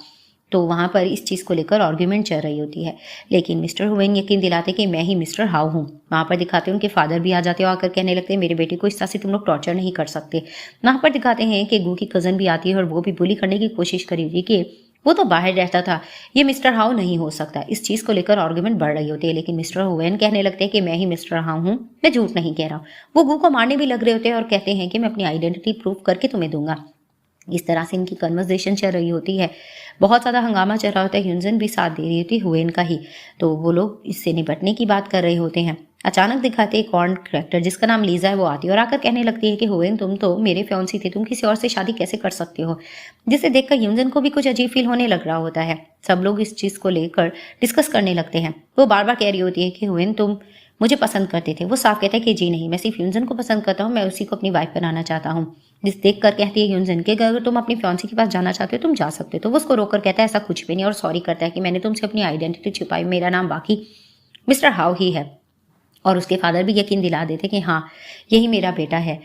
तो वहां पर इस चीज़ को लेकर आर्ग्यूमेंट चल रही होती है, लेकिन मिस्टर हुवेन यकीन दिलाते कि मैं ही मिस्टर हाउ हूँ। वहां पर दिखाते हैं उनके फादर भी आ जाते हैं और आकर कहने लगते हैं मेरे बेटे को इस तरह से तुम लोग टॉर्चर नहीं कर सकते। वहां पर दिखाते हैं कि गू की कज़न भी आती है और वो भी बुली करने की कोशिश करी हुई कि वो तो बाहर रहता था, ये मिस्टर हाउ नहीं हो सकता। इस चीज़ को लेकर आर्ग्यूमेंट बढ़ रही होती है, लेकिन मिस्टर हुवेन कहने लगते हैं कि मैं ही मिस्टर हाउ हूँ, मैं झूठ नहीं कह रहा हूँ। वो गू को मारने भी लग रहे होते हैं और कहते हैं कि मैं अपनी आइडेंटिटी प्रूव करके तुम्हें दूंगा। इस तरह से इनकी कन्वर्सेशन चल रही होती है, बहुत ज़्यादा हंगामा चल रहा होता है। ह्यूनजन भी साथ दे रही होती है हुवेन का ही, तो वो लोग इससे निपटने की बात कर रहे होते हैं। अचानक दिखाते एक और कैरेक्टर जिसका नाम लीजा है, वो आती है और आकर कहने लगती है कि हुवेन तुम तो मेरे फ्योंसी थे, तुम किसी और से शादी कैसे कर सकते हो। जिसे देखकर ह्यूनजन को भी कुछ अजीब फील होने लग रहा होता है। सब लोग इस चीज़ को लेकर डिस्कस करने लगते हैं। वो बार बार कह रही होती है कि हुवेन तुम मुझे पसंद करते थे। वो साफ कहता है कि जी नहीं, मैं सिर्फ ह्यूनजन को पसंद करता हूँ, मैं उसी को अपनी वाइफ बनाना चाहता हूँ। जिस देख कर कहती है ह्यूनजन के अगर तुम अपनी फ्योंसी के पास जाना चाहते हो तुम जा सकते हो। तो वो उसको रोककर कहता है ऐसा कुछ भी नहीं और सॉरी करता है कि मैंने तुमसे अपनी आइडेंटिटी छुपाई, मेरा नाम बाकी मिस्टर हाउ ही है। और उसके फादर भी यकीन दिला देते कि हाँ यही मेरा बेटा है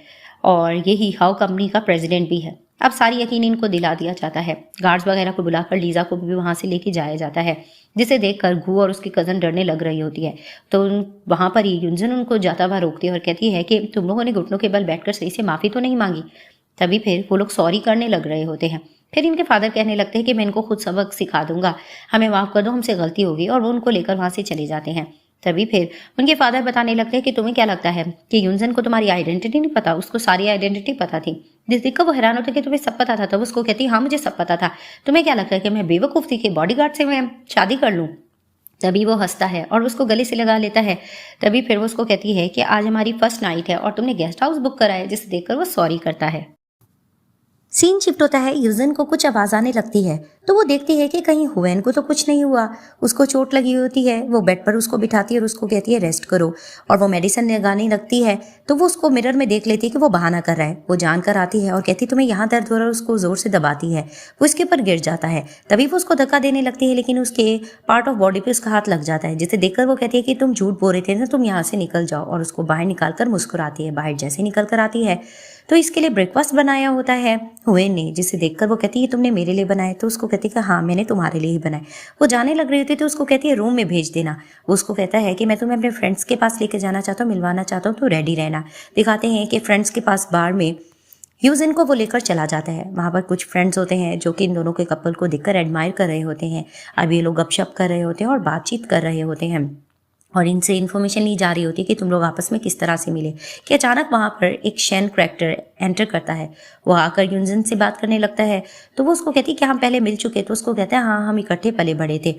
और यही हाउ कंपनी का प्रेसिडेंट भी है। अब सारी यकीन इनको दिला दिया जाता है। गार्ड्स वगैरह को बुलाकर लीजा को भी वहां से लेके जाया जाता है, जिसे देखकर गू और उसकी कज़न डरने लग रही होती है। तो वहां पर ह्यूनजन उनको जाता हुआ रोकती है और कहती है कि तुम लोगों ने घुटनों के बल बैठकर सही से माफ़ी तो नहीं मांगी। तभी फिर वो लोग सॉरी करने लग रहे होते हैं। फिर इनके फादर कहने लगते हैं कि मैं इनको खुद सबक सिखा दूंगा, हमें माफ़ कर दो, हमसे गलती होगी, और वो उनको लेकर वहां से चले जाते हैं। तभी फिर उनके फादर बताने लगते हैं कि तुम्हें क्या लगता है कि ह्यूनजन को तुम्हारी आइडेंटिटी नहीं पता, उसको सारी आइडेंटिटी पता थी। जिस देखकर वो हैरान होता है कि तुम्हें सब पता था। तब उसको कहती हाँ मुझे सब पता था, तुम्हें क्या लगता है कि मैं बेवकूफ़ थी कि बॉडीगार्ड से मैं शादी कर लूँ। तभी वो हंसता है और उसको गले से लगा लेता है। तभी फिर वो उसको कहती है कि आज हमारी फर्स्ट नाइट है और तुमने गेस्ट हाउस बुक करा है, जिसे देखकर वो सॉरी करता है। सीन शिफ्ट होता है, ह्यूजन को कुछ आवाज आने लगती है तो वो देखती है कि कहीं हुवेन को तो कुछ नहीं हुआ, उसको चोट लगी होती है। वो बेड पर उसको बिठाती है और उसको कहती है रेस्ट करो, और वो मेडिसिन लगाने लगती है तो वो उसको मिरर में देख लेती है कि वो बहाना कर रहा है। वो जानकर आती है और कहती है तुम्हें यहाँ दर्द हो रहा है, उसको जोर से दबाती है, वो इसके ऊपर गिर जाता है। तभी वो उसको धक्का देने लगती है, लेकिन उसके पार्ट ऑफ बॉडी पे उसका हाथ लग जाता है, जिसे देखकर वो कहती है कि तुम झूठ बोल रहे थे ना, तुम यहाँ से निकल जाओ, और उसको बाहर निकाल कर मुस्कुराती है। बाहर जैसे निकल कर आती है तो इसके लिए ब्रेकफास्ट बनाया होता है हुवेन ने, जिसे देखकर वो कहती है तुमने मेरे लिए बनाए, तो उसको कहती है कि हाँ मैंने तुम्हारे लिए ही बनाए। वो जाने लग रही होती तो उसको कहती है रूम में भेज देना। वो उसको कहता है कि मैं तुम्हें अपने फ्रेंड्स के पास लेके जाना चाहता हूँ, मिलवाना चाहता हूँ, तो रेडी रहना। दिखाते हैं कि फ्रेंड्स के पास बार में ह्यूजन को वो लेकर चला जाता है। वहाँ पर कुछ फ्रेंड्स होते हैं जो कि इन दोनों के कपल को देखकर एडमायर कर रहे होते हैं। अब ये लोग गपशप कर रहे होते हैं और बातचीत कर रहे होते हैं और इनसे इन्फॉर्मेशन ली जा रही होती है कि तुम लोग आपस में किस तरह से मिले। कि अचानक वहाँ पर एक शेन कैरेक्टर एंटर करता है। वो आकर ह्यूजन से बात करने लगता है तो वो उसको कहती है कि हम पहले मिल चुके। तो उसको कहता है हाँ हम इकट्ठे पले बड़े थे।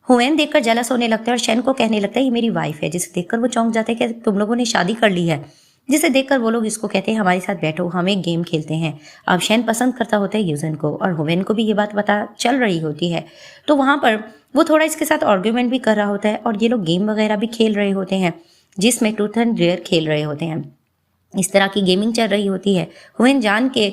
हुवेन देखकर जेलस होने लगता है और शेन को कहने लगता है ये मेरी वाइफ है, जिसे देखकर वो चौंक जाता है कि तुम लोगों ने शादी कर ली है। जिसे देखकर वो लोग इसको कहते हैं हमारे साथ बैठो, हम एक गेम खेलते हैं। अब शेन पसंद करता होता है ह्यूजन को और हुवेन को भी ये बात पता चल रही होती है। तो वहाँ पर वो थोड़ा इसके साथ आर्ग्यूमेंट भी कर रहा होता है और ये लोग गेम वगैरह भी खेल रहे होते हैं, जिसमें ट्रूथ एंड डेयर खेल रहे होते हैं। इस तरह की गेमिंग चल रही होती है। हुवेन जान के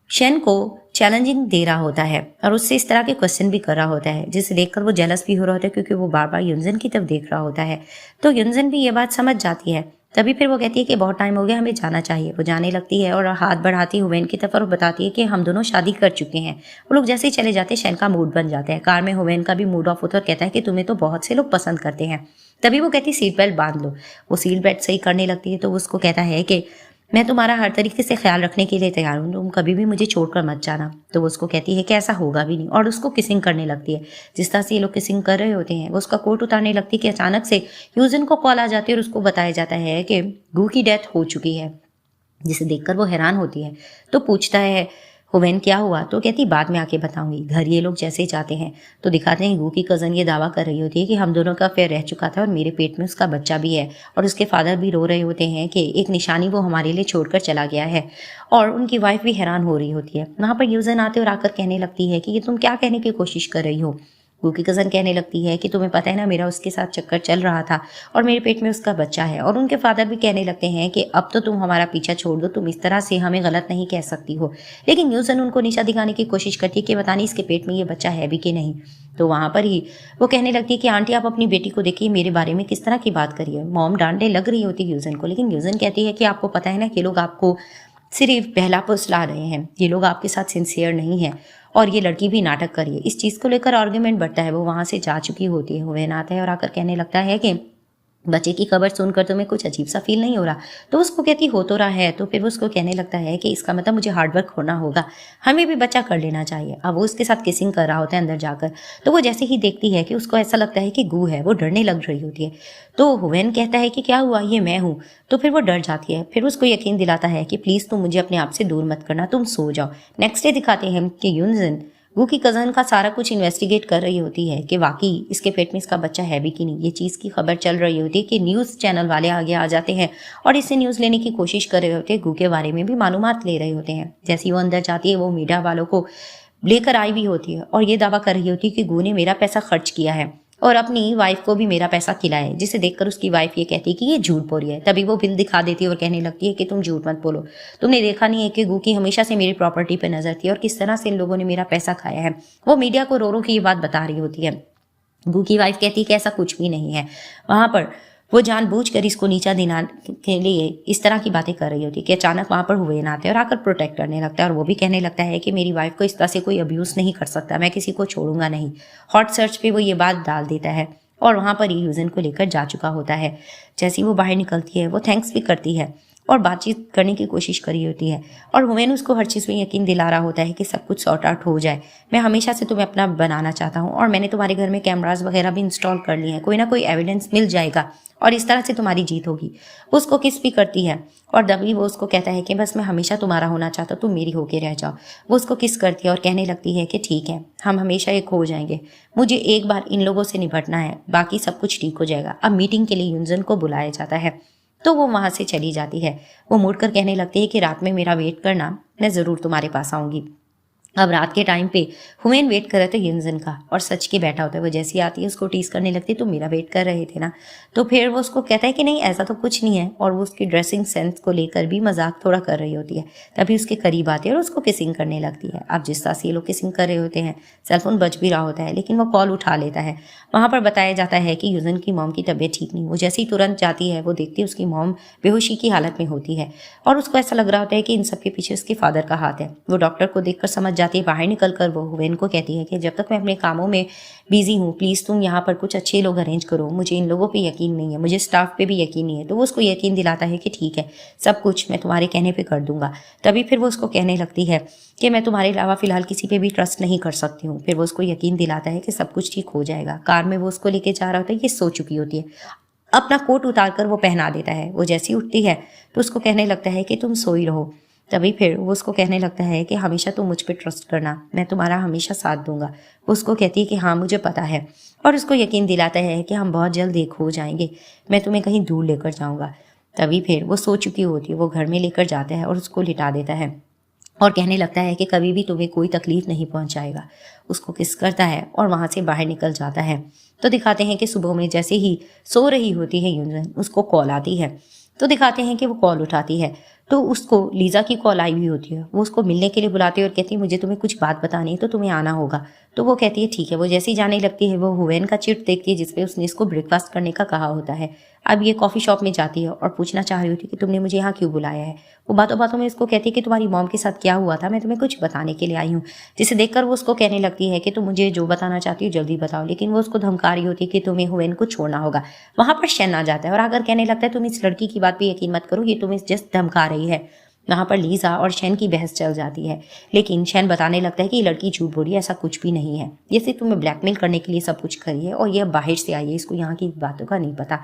शेन को चैलेंजिंग दे रहा होता है और उससे इस तरह के क्वेश्चन भी कर रहा होता है, जिसे देखकर वो जेलस भी हो रहा होता है क्योंकि वो बार बार ह्यूजन की तरफ देख रहा होता है। तो ह्यूजन भी ये बात समझ जाती है। तभी फिर वो कहती है कि बहुत टाइम हो गया, हमें जाना चाहिए। वो जाने लगती है और हाथ बढ़ाती है हुवेन की तरफ और बताती है कि हम दोनों शादी कर चुके हैं। वो लोग जैसे ही चले जाते हैं शेन का मूड बन जाता है। कार में हुवेन का भी मूड ऑफ होता है और कहता है कि तुम्हें तो बहुत से लोग पसंद करते हैं। तभी वो कहती है सीट बेल्ट बांध लो। वो सीट बेल्ट सही करने लगती है तो वो उसको कहता है कि मैं तुम्हारा हर तरीके से ख्याल रखने के लिए तैयार हूँ, तुम कभी भी मुझे छोड़कर मत जाना। तो वो उसको कहती है कि ऐसा होगा भी नहीं और उसको किसिंग करने लगती है। जिस तरह से ये लोग किसिंग कर रहे होते हैं वो उसका कोट उतारने लगती है कि अचानक से ह्यूजन को कॉल आ जाती है और उसको बताया जाता है कि गू की डेथ हो चुकी है। जिसे देखकर वो हैरान होती है तो पूछता है हुवेन क्या हुआ? तो कहती बाद में आके बताऊंगी, घर ये लोग जैसे जाते हैं। तो दिखाते हैं गू की कज़न ये दावा कर रही होती है कि हम दोनों का अफेयर रह चुका था और मेरे पेट में उसका बच्चा भी है, और उसके फादर भी रो रहे होते हैं कि एक निशानी वो हमारे लिए छोड़कर चला गया है, और उनकी वाइफ भी हैरान हो रही होती है। वहाँ पर यूजन आते और आकर कहने लगती है कि ये तुम क्या कहने की कोशिश कर रही हो? गू की कज़न कहने लगती है कि तुम्हें पता है ना, मेरा उसके साथ चक्कर चल रहा था और मेरे पेट में उसका बच्चा है। और उनके फादर भी कहने लगते हैं कि अब तो तुम हमारा पीछा छोड़ दो, तुम इस तरह से हमें गलत नहीं कह सकती हो। लेकिन यूजन उनको नीचा दिखाने की कोशिश करती है कि पता नहीं इसके पेट में ये बच्चा है भी कि नहीं। तो वहाँ पर ही वो कहने लगती है कि आंटी आप अपनी बेटी को देखिए, मेरे बारे में किस तरह की बात करिए। मॉम डांटने लग रही होती है यूजन को, लेकिन यूजन कहती है कि आपको पता है ना, ये लोग आपको सिर्फ बहला फुसला रहे हैं, ये लोग आपके साथ सिंसियर नहीं है, और ये लड़की भी नाटक कर रही है। इस चीज़ को लेकर आर्ग्यूमेंट बढ़ता है। वो वहाँ से जा चुकी होती है। हुवेन आता है और आकर कहने लगता है कि बच्चे की खबर सुनकर तुम्हें कुछ अजीब सा फील नहीं हो रहा? तो उसको कहती हो तो रहा है। तो फिर वो उसको कहने लगता है कि इसका मतलब मुझे हार्डवर्क होना होगा, हमें भी बच्चा कर लेना चाहिए। अब वो उसके साथ किसिंग कर रहा होता है अंदर जाकर। तो वो जैसे ही देखती है कि उसको ऐसा लगता है कि गू है, वो डरने लग रही होती है। तो हुवेन कहता है कि क्या हुआ, ये मैं हूँ। तो फिर वो डर जाती है। फिर उसको यकीन दिलाता है कि प्लीज़ तुम मुझे अपने आप से दूर मत करना, तुम सो जाओ। नेक्स्ट डे दिखाते हैं कि यूनजन गू की कज़न का सारा कुछ इन्वेस्टिगेट कर रही होती है कि वाकई इसके पेट में इसका बच्चा है भी कि नहीं। ये चीज़ की खबर चल रही होती है कि न्यूज़ चैनल वाले आगे आ जाते हैं और इससे न्यूज़ लेने की कोशिश कर रहे होते हैं। गू के बारे में भी मालूमात ले रहे होते हैं। जैसे वो अंदर जाती है, वो मीडिया वालों को लेकर आई भी होती है और ये दावा कर रही होती है कि गू ने मेरा पैसा खर्च किया है और अपनी वाइफ को भी मेरा पैसा खिलाया है, जिसे देखकर उसकी वाइफ ये कहती है कि ये झूठ बोल रही है। तभी वो बिल दिखा देती है और कहने लगती है कि तुम झूठ मत बोलो, तुमने देखा नहीं है कि गू की हमेशा से मेरी प्रॉपर्टी पे नजर थी और किस तरह से इन लोगों ने मेरा पैसा खाया है। वो मीडिया को रो रो की ये बात बता रही होती है। गू की वाइफ कहती है कि ऐसा कुछ भी नहीं है। वहां पर वो जानबूझकर इसको नीचा दिखाने के लिए इस तरह की बातें कर रही होती है कि अचानक वहाँ पर हुवेन आते हैं और आकर प्रोटेक्ट करने लगता है। और वो भी कहने लगता है कि मेरी वाइफ को इस तरह से कोई अब्यूज़ नहीं कर सकता, मैं किसी को छोड़ूंगा नहीं। हॉट सर्च पे वो ये बात डाल देता है और वहाँ पर यूजन को लेकर जा चुका होता है। जैसे वो बाहर निकलती है, वो थैंक्स भी करती है और बातचीत करने की कोशिश करी होती है। और हुवेन उसको हर चीज़ में यकीन दिला रहा होता है कि सब कुछ सॉर्ट आउट हो जाए। मैं हमेशा से तुम्हें अपना बनाना चाहता हूँ और मैंने तुम्हारे घर में कैमराज वगैरह भी इंस्टॉल कर लिए हैं, कोई ना कोई एविडेंस मिल जाएगा और इस तरह से तुम्हारी जीत होगी। वो उसको किस भी करती है और तभी वो उसको कहता है कि बस मैं हमेशा तुम्हारा होना चाहता हूँ, तुम मेरी होके रह जाओ। वो उसको किस करती है और कहने लगती है कि ठीक है, हम हमेशा एक हो जाएंगे, मुझे एक बार इन लोगों से निपटना है, बाकी सब कुछ ठीक हो जाएगा। अब मीटिंग के लिए यूनजन को बुलाया जाता है तो वो वहाँ से चली जाती है। वो मुड़कर कहने लगती है कि रात में मेरा वेट करना, मैं ज़रूर तुम्हारे पास आऊँगी। अब रात के टाइम पे हुवेन वेट कर रहे थे यूनजन का और सच के बैठा होता है। वो जैसी आती है उसको टीज करने लगती है, तुम मेरा वेट कर रहे थे ना। तो फिर वो उसको कहता है कि नहीं ऐसा तो कुछ नहीं है और वो उसकी ड्रेसिंग सेंस को लेकर भी मजाक थोड़ा कर रही होती है। तभी उसके करीब आती है और उसको किसिंग करने लगती है। अब जिस तरह से ये लोग किसिंग कर रहे होते हैं, सेलफोन बज भी रहा होता है लेकिन वो कॉल उठा लेता है। वहाँ पर बताया जाता है कि यूजन की मॉम की तबीयत ठीक नहीं। वो जैसे ही तुरंत जाती है, वो देखती है उसकी मॉम बेहोशी की हालत में होती है और उसको ऐसा लग रहा होता है कि इन सब के पीछे उसके फादर का हाथ है। वो डॉक्टर को देखकर समझ जाती है। बाहर निकल वो हुवेन को कहती है कि जब तक मैं अपने कामों में बिजी हूँ, प्लीज़ तुम यहाँ पर कुछ अच्छे लोग अरेंज करो, मुझे इन लोगों पे यकीन नहीं है, मुझे स्टाफ पे भी यकीन नहीं है। तो वो उसको यकीन दिलाता है कि ठीक है, सब कुछ मैं तुम्हारे कहने पे कर दूंगा। तभी फिर वो उसको कहने लगती है कि मैं तुम्हारे अलावा फिलहाल किसी पे भी ट्रस्ट नहीं कर सकती हूँ। फिर वो उसको यकीन दिलाता है कि सब कुछ ठीक हो जाएगा। कार में वो उसको लेके जा रहा होता है, ये सो चुकी होती है। अपना कोट उतार कर वो पहना देता है। वो जैसी उठती है तो उसको कहने लगता है कि तुम सोई रहो। तभी फिर वो उसको कहने लगता है कि हमेशा तुम मुझ पे ट्रस्ट करना, मैं तुम्हारा हमेशा साथ दूंगा। वो उसको कहती है कि हाँ मुझे पता है और उसको यकीन दिलाता है कि हम बहुत जल्द एक हो जाएंगे, मैं तुम्हें कहीं दूर लेकर जाऊंगा। तभी फिर वो सो चुकी होती है, वो घर में लेकर जाता है और उसको लिटा देता है और कहने लगता है कि कभी भी तुम्हें कोई तकलीफ नहीं पहुंचाएगा। उसको किस करता है और वहाँ से बाहर निकल जाता है। तो दिखाते हैं कि सुबह में जैसे ही सो रही होती है यूनजन, उसको कॉल आती है। तो दिखाते हैं कि वो कॉल उठाती है तो उसको लीजा की कॉल आई हुई होती है। वो उसको मिलने के लिए बुलाती है और कहती है मुझे तुम्हें कुछ बात बतानी है तो तुम्हें आना होगा। तो वो कहती है ठीक है। वो जैसे ही जाने लगती है, वो हुवेन का चिट देखती है जिसपे उसने इसको ब्रेकफास्ट करने का कहा होता है। अब ये कॉफ़ी शॉप में जाती है और पूछना चाह रही होती है कि तुमने मुझे यहाँ क्यों बुलाया है। वो बातों बातों में इसको कहती है कि तुम्हारी मॉम के साथ क्या हुआ था, मैं तुम्हें कुछ बताने के लिए आई हूँ। जिसे देखकर वो उसको कहने लगती है कि तुम मुझे जो बताना चाहती हो जल्दी बताओ। लेकिन वो उसको धमका रही होती है कि तुम्हें हुवेन को छोड़ना होगा। वहाँ पर शेन आ जाता है और आकर कहने लगता है तुम इस लड़की की बात पे यकीन मत करो, ये तुम्हें जस्ट धमका रही है। वहाँ पर लीजा और शैन की बहस चल जाती है लेकिन शैन बताने लगता है कि ये लड़की झूठ बोल रही है, ऐसा कुछ भी नहीं है, ये सिर्फ तुम्हें ब्लैकमेल करने के लिए सब कुछ करी है और ये बाहर से आई है, इसको यहाँ की बातों का नहीं पता।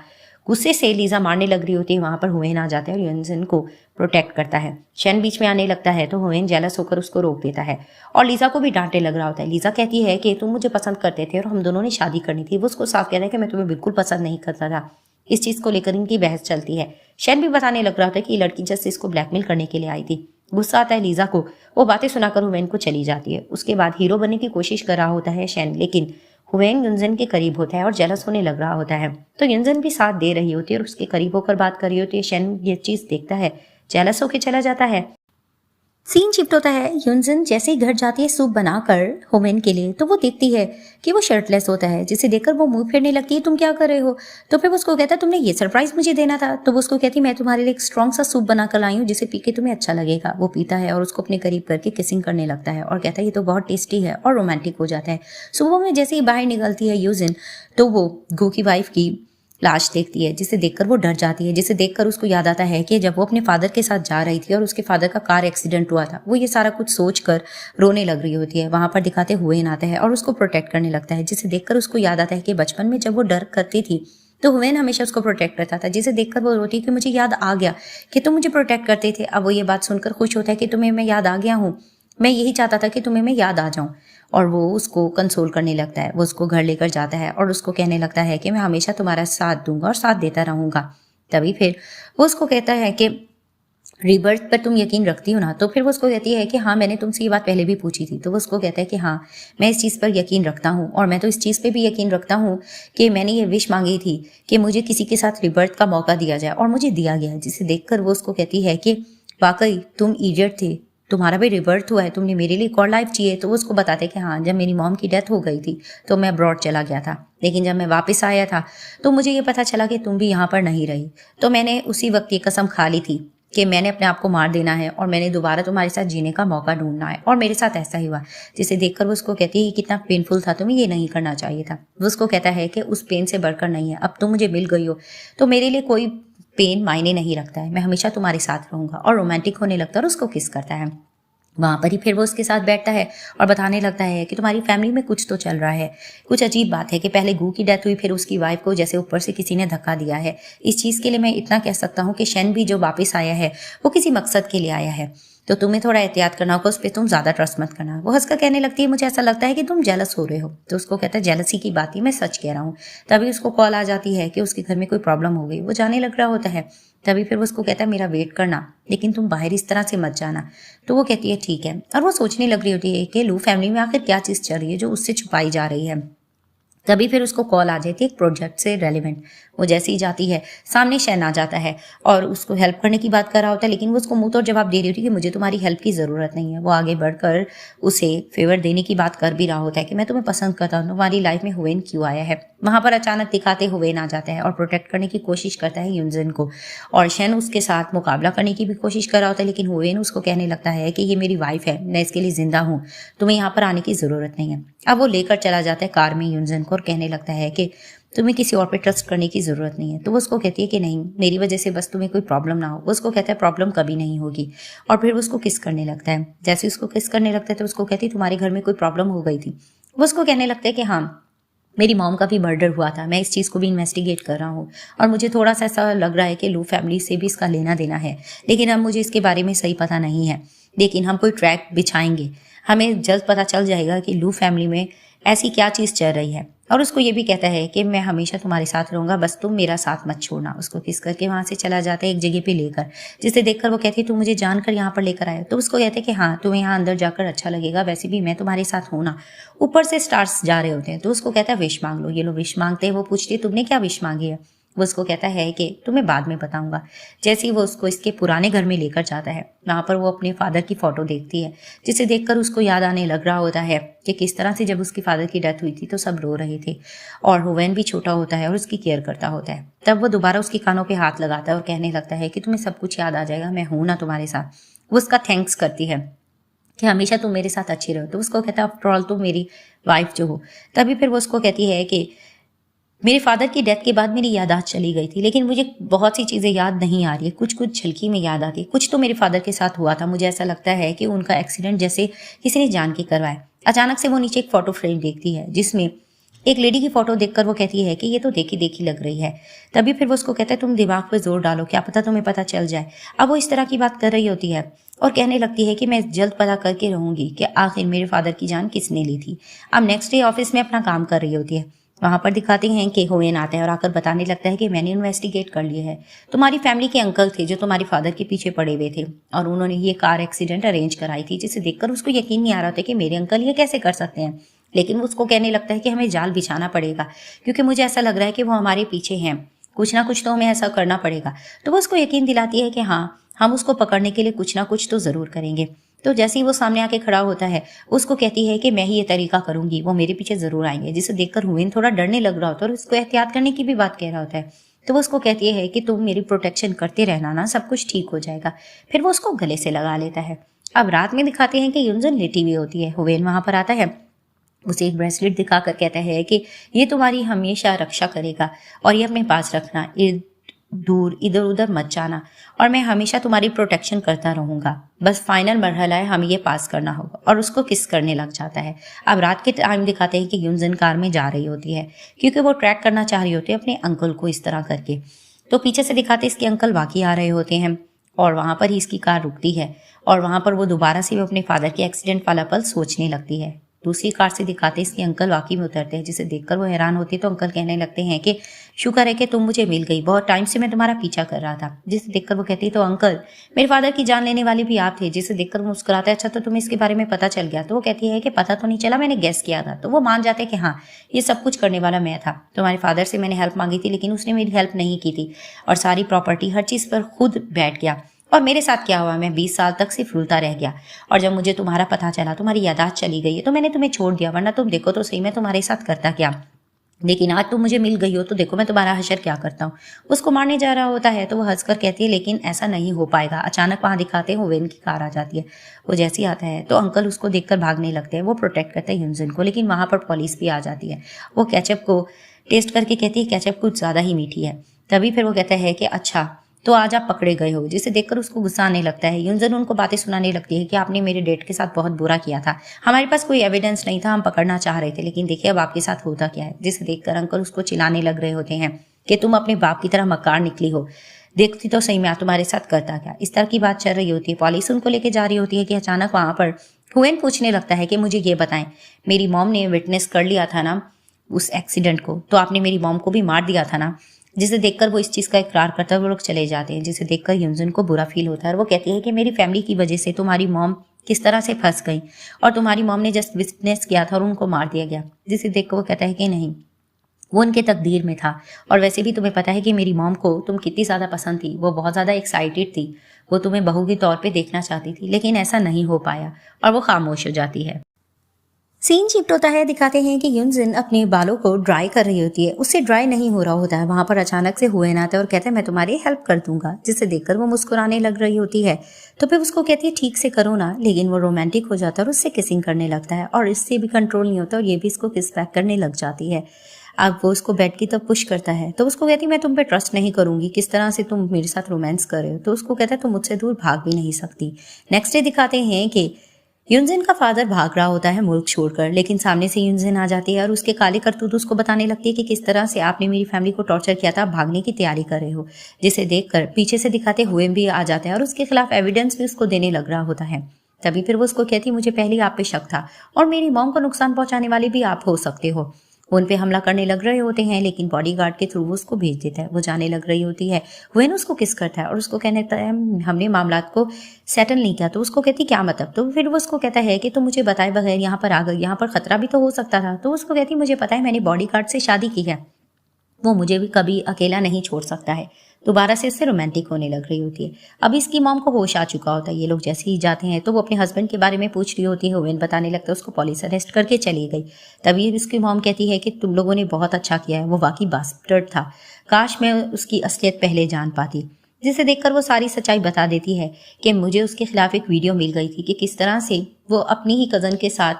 गुस्से से लीजा मारने लग रही होती है, वहां पर हुवेन आ जाता है और युनजिन को प्रोटेक्ट करता है। शेन बीच में आने लगता है तो हुवेन जेलस होकर उसको रोक देता है और लीजा को भी डांटने लग रहा होता है। लीजा कहती है कि तुम मुझे पसंद करते थे और हम दोनों ने शादी करनी थी। वो उसको साफ कहता है कि मैं तुम्हें बिल्कुल पसंद नहीं करता था। इस चीज को लेकर इनकी बहस चलती है। शेन भी बताने लग रहा होता है कि ये लड़की जस्ट इसको ब्लैकमेल करने के लिए आई थी। गुस्सा आता है लीजा को, वो बातें सुनाकर हुवेन को चली जाती है। उसके बाद हीरो बनने की कोशिश कर रहा होता है शेन, लेकिन हुवेन युनजिन के करीब होता है और जेलस होने लग रहा होता है। तो युनजिन भी साथ दे रही होती है और उसके करीब होकर बात कर रही होती है। शेन ये चीज देखता है, जेलस होकर चला जाता है। सीन शिफ्ट होता है। युनजिन जैसे ही घर जाती है सूप बनाकर हुवेन के लिए, तो वो देखती है कि वो शर्टलेस होता है, जिसे देखकर वो मुंह फेरने लगती है, तुम क्या कर रहे हो? तो फिर वो उसको कहता है तुमने ये सरप्राइज मुझे देना था। तो वो उसको कहती है मैं तुम्हारे लिए एक स्ट्रॉन्ग सा सूप बनाकर लाई हूँ जिसे पी के तुम्हें अच्छा लगेगा। वो पीता है और उसको अपने करीब करके किसिंग करने लगता है और कहता है ये तो बहुत टेस्टी है और रोमांटिक हो जाता है। सुबह में जैसे ही बाहर निकलती है युनजिन, तो वो गो की वाइफ की लाश देखती है, जिसे देखकर वो डर जाती है। जिसे देखकर उसको याद आता है कि जब वो अपने फादर के साथ जा रही थी और उसके फादर का कार एक्सीडेंट हुआ था, वो ये सारा कुछ सोचकर रोने लग रही होती है। वहां पर दिखाते हुवेन आता है और उसको प्रोटेक्ट करने लगता है, जिसे देखकर उसको याद आता है कि बचपन में जब वो डर करती थी तो हुवेन हमेशा उसको प्रोटेक्ट करता था। जिसे देखकर वो रोती है कि मुझे याद आ गया कि तुम मुझे प्रोटेक्ट करते थे। अब वो ये बात सुनकर खुश होता है कि तुम्हें मैं याद आ गया हूँ, मैं यही चाहता था कि तुम्हें मैं याद आ जाऊं। और वो उसको कंसोल करने लगता है। वो उसको घर लेकर जाता है और उसको कहने लगता है कि मैं हमेशा तुम्हारा साथ दूंगा और साथ देता रहूंगा। तभी फिर वो उसको कहता है कि रीबर्थ पर तुम यकीन रखती हो ना? तो फिर वो उसको कहती है कि हाँ, मैंने तुमसे ये बात पहले भी पूछी थी। तो वो उसको कहता है कि हाँ, मैं इस चीज़ पर यकीन रखता हूँ और मैं तो इस चीज़ पे भी यकीन रखता हूँ कि मैंने ये विश मांगी थी कि मुझे किसी के साथ रीबर्थ का मौका दिया जाए और मुझे दिया गया। जिसे देखकर वो उसको कहती है कि वाकई तुम इडियट थे, तुम्हारा भी रिबर्थ हुआ है, तुमने मेरे लिए एक और लाइफ चाहिए। तो वो उसको बताते कि हाँ, जब मेरी मॉम की डेथ हो गई थी तो मैं अब्रॉड चला गया था, लेकिन जब मैं वापस आया था तो मुझे ये पता चला कि तुम भी यहाँ पर नहीं रही। तो मैंने उसी वक्त ये कसम खा ली थी कि मैंने अपने आप को मार देना है और मैंने दोबारा तुम्हारे साथ जीने का मौका ढूंढना है, और मेरे साथ ऐसा ही हुआ। जिसे देखकर वो उसको कहती है कितना पेनफुल था, तुम्हें ये नहीं करना चाहिए था। वो उसको कहता है कि उस पेन से बढ़कर नहीं है, अब तुम मुझे मिल गई हो तो मेरे लिए कोई पेन मायने नहीं रखता है, मैं हमेशा तुम्हारे साथ रहूंगा। और रोमांटिक होने लगता है और उसको किस करता है। वहां पर ही फिर वो उसके साथ बैठता है और बताने लगता है कि तुम्हारी फैमिली में कुछ तो चल रहा है। कुछ अजीब बात है कि पहले गू की डेथ हुई, फिर उसकी वाइफ को जैसे ऊपर से किसी ने धक्का दिया है। इस चीज के लिए मैं इतना कह सकता हूँ कि शेन भी जो वापस आया है वो किसी मकसद के लिए आया है, तो तुम्हें थोड़ा एहतियात करना होगा, उस पर तुम ज्यादा ट्रस्ट मत करना। वो हंसकर कहने लगती है मुझे ऐसा लगता है कि तुम जेलस हो रहे हो। तो उसको कहता है जेलसी की बात ही मैं सच कह रहा हूँ। तभी उसको कॉल आ जाती है कि उसके घर में कोई प्रॉब्लम हो गई। वो जाने लग रहा होता है। तभी फिर वो उसको कहता है मेरा वेट करना, लेकिन तुम बाहर इस तरह से मत जाना। तो वो कहती है ठीक है। और वो सोचने लग रही होती है कि लू फैमिली में आखिर क्या चीज चल रही है जो उससे छुपाई जा रही है। तभी फिर उसको कॉल आ जाती है एक प्रोजेक्ट से रेलिवेंट। वो जैसे ही जाती है सामने शेन आ जाता है और उसको हेल्प करने की बात कर रहा होता है, लेकिन वो उसको मुंह तोड़ जवाब दे रही होती है कि मुझे तुम्हारी हेल्प की ज़रूरत नहीं है। वो आगे बढ़कर उसे फेवर देने की बात कर भी रहा होता है कि मैं तुम्हें पसंद करता हूँ, तुम्हारी लाइफ में हुवेन क्यों आया है। वहां पर अचानक दिखाते हुवेन आ जाता है और प्रोटेक्ट करने की कोशिश करता है युनजिन को, और शेन उसके साथ मुकाबला करने की भी कोशिश कर रहा होता है, लेकिन हुवेन उसको कहने लगता है कि ये मेरी वाइफ है, मैं इसके लिए जिंदा हूँ, तुम्हें यहाँ पर आने की ज़रूरत नहीं है। अब वो लेकर चला जाता है कार में युनजिन को और कहने लगता है कि तुम्हें किसी और पे ट्रस्ट करने की ज़रूरत नहीं है। तो वो उसको कहती है कि नहीं, मेरी वजह से बस तुम्हें कोई प्रॉब्लम ना हो। वो उसको कहता है प्रॉब्लम कभी नहीं होगी। और फिर वो उसको किस करने लगता है। जैसे उसको किस करने लगता है तो उसको कहती है तुम्हारे घर में कोई प्रॉब्लम हो गई थी। वो उसको कहने लगता है कि हाँ, मेरी मॉम का भी मर्डर हुआ था, मैं इस चीज़ को भी इन्वेस्टिगेट कर रहा हूँ और मुझे थोड़ा सा ऐसा लग रहा है कि लू फैमिली से भी इसका लेना देना है, लेकिन अब मुझे इसके बारे में सही पता नहीं है। लेकिन हम कोई ट्रैक बिछाएंगे, हमें जल्द पता चल जाएगा कि लू फैमिली में ऐसी क्या चीज़ चल रही है। और उसको ये भी कहता है कि मैं हमेशा तुम्हारे साथ रहूंगा, बस तुम मेरा साथ मत छोड़ना। उसको किस करके वहां से चला जाता है एक जगह पे लेकर, जिसे देखकर वो कहती है तू मुझे जानकर यहाँ पर लेकर आया। तो उसको कहते हैं कि हाँ, तुम्हें यहाँ अंदर जाकर अच्छा लगेगा, वैसे भी मैं तुम्हारे साथ हूँ ना। ऊपर से स्टार्स जा रहे होते हैं। तो उसको कहता है विश मांग लो। ये लोग विश मांगते हैं। वो पूछती है तुमने क्या विश मांगी है। वो उसको कहता है कि तुम्हें बाद में बताऊंगा। जैसे ही वो उसको इसके पुराने घर में लेकर जाता है, वहां पर वो अपने फादर की फोटो देखती है, जिसे देखकर उसको याद आने लग रहा होता है कि किस तरह से जब उसके फादर की डेथ हुई थी तो सब रो रहे थे और हुवेन भी छोटा होता है और उसकी केयर करता होता है। तब वो दोबारा उसके कानों पे हाथ लगाता है और कहने लगता है कि तुम्हें सब कुछ याद आ जाएगा, मैं हूं ना तुम्हारे साथ। वो उसका थैंक्स करती है कि हमेशा तुम मेरे साथ अच्छी रहो। तो उसको कहता है आफ्टर ऑल तुम मेरी वाइफ जो हो। तभी फिर वो उसको कहती है कि मेरे फादर की डेथ के बाद मेरी यादाश्त चली गई थी, लेकिन मुझे बहुत सी चीज़ें याद नहीं आ रही है, कुछ कुछ झलकी में याद आती है। कुछ तो मेरे फादर के साथ हुआ था, मुझे ऐसा लगता है कि उनका एक्सीडेंट जैसे किसी ने जान के करवाया। अचानक से वो नीचे एक फोटो फ्रेम देखती है जिसमें एक लेडी की फोटो देखकर वो कहती है कि ये तो देखी देखी लग रही है। तभी फिर वो उसको कहता है तुम दिमाग पे जोर डालो, क्या पता तुम्हें पता चल जाए। अब वो इस तरह की बात कर रही होती है और कहने लगती है कि मैं जल्द पता करके रहूंगी कि आखिर मेरे फादर की जान किसने ली थी। अब नेक्स्ट डे ऑफिस में अपना काम कर रही होती है। वहां पर दिखाते हैं कि होवेन आता है और आकर बताने लगता है कि मैंने इन्वेस्टिगेट कर लिया है। तुम्हारी फैमिली के अंकल थे जो तुम्हारे फादर के पीछे पड़े हुए थे और उन्होंने ये कार एक्सीडेंट अरेंज कराई थी, जिसे देखकर उसको यकीन नहीं आ रहा था कि मेरे अंकल ये कैसे कर सकते हैं। लेकिन वो उसको कहने लगता है कि हमें जाल बिछाना पड़ेगा क्योंकि मुझे ऐसा लग रहा है कि वो हमारे पीछे हैं, कुछ ना कुछ तो हमें ऐसा करना पड़ेगा। तो वो उसको यकीन दिलाती है कि हाँ, हम उसको पकड़ने के लिए कुछ ना कुछ तो जरूर करेंगे। तो जैसे ही वो सामने आके खड़ा होता है, उसको कहती है कि मैं ही ये तरीका करूंगी, वो मेरे पीछे जरूर आएंगे। जिसे देखकर हुवेन थोड़ा डरने लग रहा होता है और उसको एहतियात करने की भी बात कह रहा होता है। तो वो उसको कहती है कि तुम मेरी प्रोटेक्शन करते रहना ना, सब कुछ ठीक हो जाएगा। फिर वो उसको गले से लगा लेता है। अब रात में दिखाते हैं कि युनजन लेटी हुई होती है। हुवेन वहां पर आता है, उसे एक ब्रेसलेट दिखाकर कहता है कि ये तुम्हारी हमेशा रक्षा करेगा और ये अपने पास रखना, दूर इधर उधर मत जाना और मैं हमेशा तुम्हारी प्रोटेक्शन करता रहूंगा। बस फाइनल मरहला है, हमें ये पास करना होगा। और उसको किस करने लग जाता है। अब रात के टाइम दिखाते हैं कि युनजन कार में जा रही होती है क्योंकि वो ट्रैक करना चाह रही होती है अपने अंकल को इस तरह करके। तो पीछे से दिखाते इसके अंकल वाकई आ रहे होते हैं और वहां पर ही इसकी कार रुकती है और वहां पर वो दोबारा से अपने फादर के एक्सीडेंट वाला पल सोचने लगती है। दूसरी कार से दिखाते इसके अंकल वाकई में उतरते हैं, जिसे देखकर वो हैरान होती है। तो अंकल कहने लगते हैं कि शुक्र है कि तुम मुझे मिल गई, बहुत टाइम से मैं तुम्हारा पीछा कर रहा था। जिसे देखकर वो कहती है तो अंकल, मेरे फादर की जान लेने वाले भी आप थे। जिसे देखकर वो मुस्कुराता है, अच्छा तो तुम्हें इसके बारे में पता चल गया। तो वो कहती है कि पता तो नहीं चला, मैंने गेस किया था। तो वो मान जाते हैं कि हाँ, ये सब कुछ करने वाला मैं था। तुम्हारे फादर से मैंने हेल्प मांगी थी लेकिन उसने मेरी हेल्प नहीं की थी और सारी प्रॉपर्टी हर चीज पर खुद बैठ गया। और मेरे साथ क्या हुआ, मैं 20 साल तक सिर्फ रुलता रह गया और जब मुझे तुम्हारा पता चला, तुम्हारी यादाश्त चली गई है, तो मैंने तुम्हें छोड़ दिया। वरना तुम देखो तो सही, मैं तुम्हारे साथ करता क्या। लेकिन आज तुम मुझे मिल गई हो तो देखो मैं तुम्हारा हशर क्या करता हूँ। उसको मारने जा रहा होता है तो वो हंसकर कहती है लेकिन ऐसा नहीं हो पाएगा। अचानक वहां दिखाते हैं हुवेन की कार आ जाती है। वो जैसे ही आता है तो अंकल उसको देखकर भागने लगते हैं। वो प्रोटेक्ट करते हैं युनजन को, लेकिन वहां पर पुलिस भी आ जाती है। वो केचप को टेस्ट करके कहती है केचप कुछ ज्यादा ही मीठी है। तभी फिर वो कहता है कि अच्छा तो आज आप पकड़े गए हो। जिसे देखकर उसको गुस्सा आने लगता है। युनजन उनको बातें सुनाने लगती है कि आपने मेरे डेट के साथ बहुत बुरा किया था, हमारे पास कोई एविडेंस नहीं था, हम पकड़ना चाह रहे थे, लेकिन देखिए अब आपके साथ होता क्या है। जिसे देखकर अंकल उसको चिल्लाने लग रहे होते हैं कि तुम अपने बाप की तरह मक्कार निकली हो, देखती तो सही मैं तुम्हारे साथ करता क्या। इस तरह की बात चल रही होती है, पुलिस उनको लेके जा रही होती है कि अचानक वहां पर हुवेन पूछने लगता है कि मुझे ये बताएं, मेरी मॉम ने विटनेस कर लिया था ना उस एक्सीडेंट को, तो आपने मेरी मॉम को भी मार दिया था ना। जिसे देखकर वो इस चीज का इकरार करता है, वो लोग चले जाते हैं। जिसे देखकर युनजन को बुरा फील होता है और वो कहती है कि मेरी फैमिली की वजह से तुम्हारी मॉम किस तरह से फंस गई और तुम्हारी मॉम ने जस्ट विटनेस किया था और उनको मार दिया गया। जिसे देखकर वो कहता है कि नहीं, वो उनके तकदीर में था और वैसे भी तुम्हें पता है कि मेरी मॉम को तुम कितनी ज्यादा पसंद थी, वो बहुत ज्यादा एक्साइटेड थी, वो तुम्हें बहू के तौर पे देखना चाहती थी, लेकिन ऐसा नहीं हो पाया और वो खामोश हो जाती है। सीन शिफ्ट होता है, दिखाते हैं कि युनजन अपने बालों को ड्राई कर रही होती है, उससे ड्राई नहीं हो रहा होता है। वहां पर अचानक से हुवेन आता है और कहता है मैं तुम्हारी हेल्प कर दूंगा। जिसे देखकर वो मुस्कुराने लग रही होती है। तो फिर उसको कहती है ठीक से करो ना, लेकिन वो रोमांटिक हो जाता है और उससे किसिंग करने लगता है और इससे भी कंट्रोल नहीं होता और ये भी इसको किस बैक करने लग जाती है। अब वो उसको बेड की तरफ पुश करता है तो उसको कहती है मैं तुम पे ट्रस्ट नहीं करूंगी, किस तरह से तुम मेरे साथ रोमांस कर रहे हो। तो उसको कहता है तुम मुझसे दूर भाग भी नहीं सकती। नेक्स्ट डे दिखाते हैं कि युनजन का फादर भाग रहा होता है मुल्क छोड़कर, लेकिन सामने से युनजन आ जाती है और उसके काले करतूत उसको बताने लगती है कि किस तरह से आपने मेरी फैमिली को टॉर्चर किया था, भागने की तैयारी कर रहे हो। जिसे देखकर पीछे से दिखाते हुए भी आ जाते हैं और उसके खिलाफ एविडेंस भी उसको देने लग रहा होता है। तभी फिर वो उसको कहती मुझे पहले आप पे शक था और मेरी मॉम को नुकसान पहुंचाने वाले भी आप हो सकते हो। उन पे हमला करने लग रहे होते हैं, लेकिन बॉडीगार्ड के थ्रू वो उसको भेज देता है। वो जाने लग रही होती है, वेन उसको किस करता है और उसको कहने लगता है हमने मामलात को सेटल नहीं किया। तो उसको कहती क्या मतलब। तो फिर वो उसको कहता है कि तुम मुझे बताए बगैर यहाँ पर आ गई, यहाँ पर खतरा भी तो हो सकता था। तो उसको कहती मुझे पता है, मैंने बॉडीगार्ड से शादी की है, वो मुझे भी कभी अकेला नहीं छोड़ सकता है। दोबारा से इससे रोमांटिक होने लग रही होती है। अब इसकी मॉम को होश आ चुका होता है। ये लोग जैसे ही जाते हैं तो वो अपने हस्बैंड के बारे में पूछ रही होती है। हुवेन बताने लगता है उसको पुलिस अरेस्ट करके चली गई। तभी इसकी मॉम कहती है कि तुम लोगों ने बहुत अच्छा किया है, वो वाकई बास्टर्ड था, काश मैं उसकी असलियत पहले जान पाती। जिसे देखकर वो सारी सच्चाई बता देती है कि मुझे उसके खिलाफ एक वीडियो मिल गई थी कि किस तरह से वो अपनी ही कजन के साथ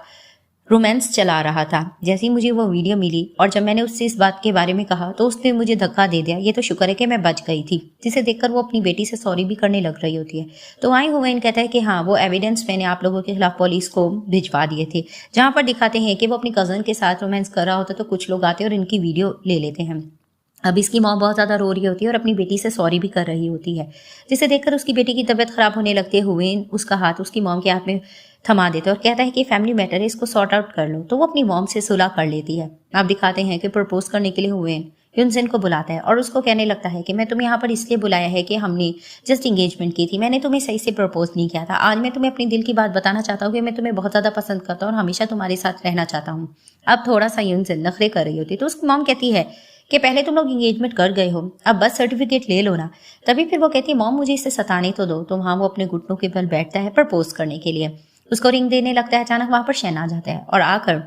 रोमांस चला रहा था। जैसे ही मुझे वो वीडियो मिली और जब मैंने उससे इस बात के बारे में कहा तो उसने मुझे धक्का दे दिया। ये तो शुक्र है कि मैं बच गई थी। जिसे देखकर वो अपनी बेटी से सॉरी भी करने लग रही होती है। तो वहीं हुवैन कहता है कि हाँ, वो एविडेंस मैंने आप लोगों के खिलाफ पुलिस को भिजवा दिए थे, जहाँ पर दिखाते हैं कि वो अपनी कजन के साथ रोमांस कर रहा होता है। तो कुछ लोग आते हैं और इनकी वीडियो ले लेते हैं। अब इसकी माँ बहुत ज़्यादा रो रही होती है और अपनी बेटी से सॉरी भी कर रही होती है, जिसे देखकर उसकी बेटी की तबीयत खराब होने लगती है। हुवैन उसका हाथ उसकी मॉम के हाथ में थमा देता है और कहता है कि फैमिली मैटर है, इसको सॉर्ट आउट कर लो। तो वो अपनी मॉम से सुलह कर लेती है। आप दिखाते हैं कि प्रपोज करने के लिए हुवैन ह्युनसेन को बुलाता है और उसको कहने लगता है कि मैं तुम्हें यहाँ पर इसलिए बुलाया है कि हमने जस्ट एंगेजमेंट की थी, मैंने तुम्हें सही से प्रपोज नहीं किया था। आज मैं तुम्हें अपनी दिल की बात बताना चाहता हूँ कि मैं तुम्हें बहुत ज़्यादा पसंद करता हूँ और हमेशा तुम्हारे साथ रहना चाहता हूँ। अब थोड़ा सा ह्युनसेन नखरे कर रही होती है तो उसकी मॉम कहती है कि पहले तुम लोग एंगेजमेंट कर गए हो, अब बस सर्टिफिकेट ले लो ना। तभी फिर वो कहती है मॉम मुझे इसे सताने तो दो। तो वहाँ वो अपने घुटनों के बल बैठता है प्रपोज करने के लिए। उसको रिंग देने लगता है। अचानक वहाँ पर शहन आ जाता है और आकर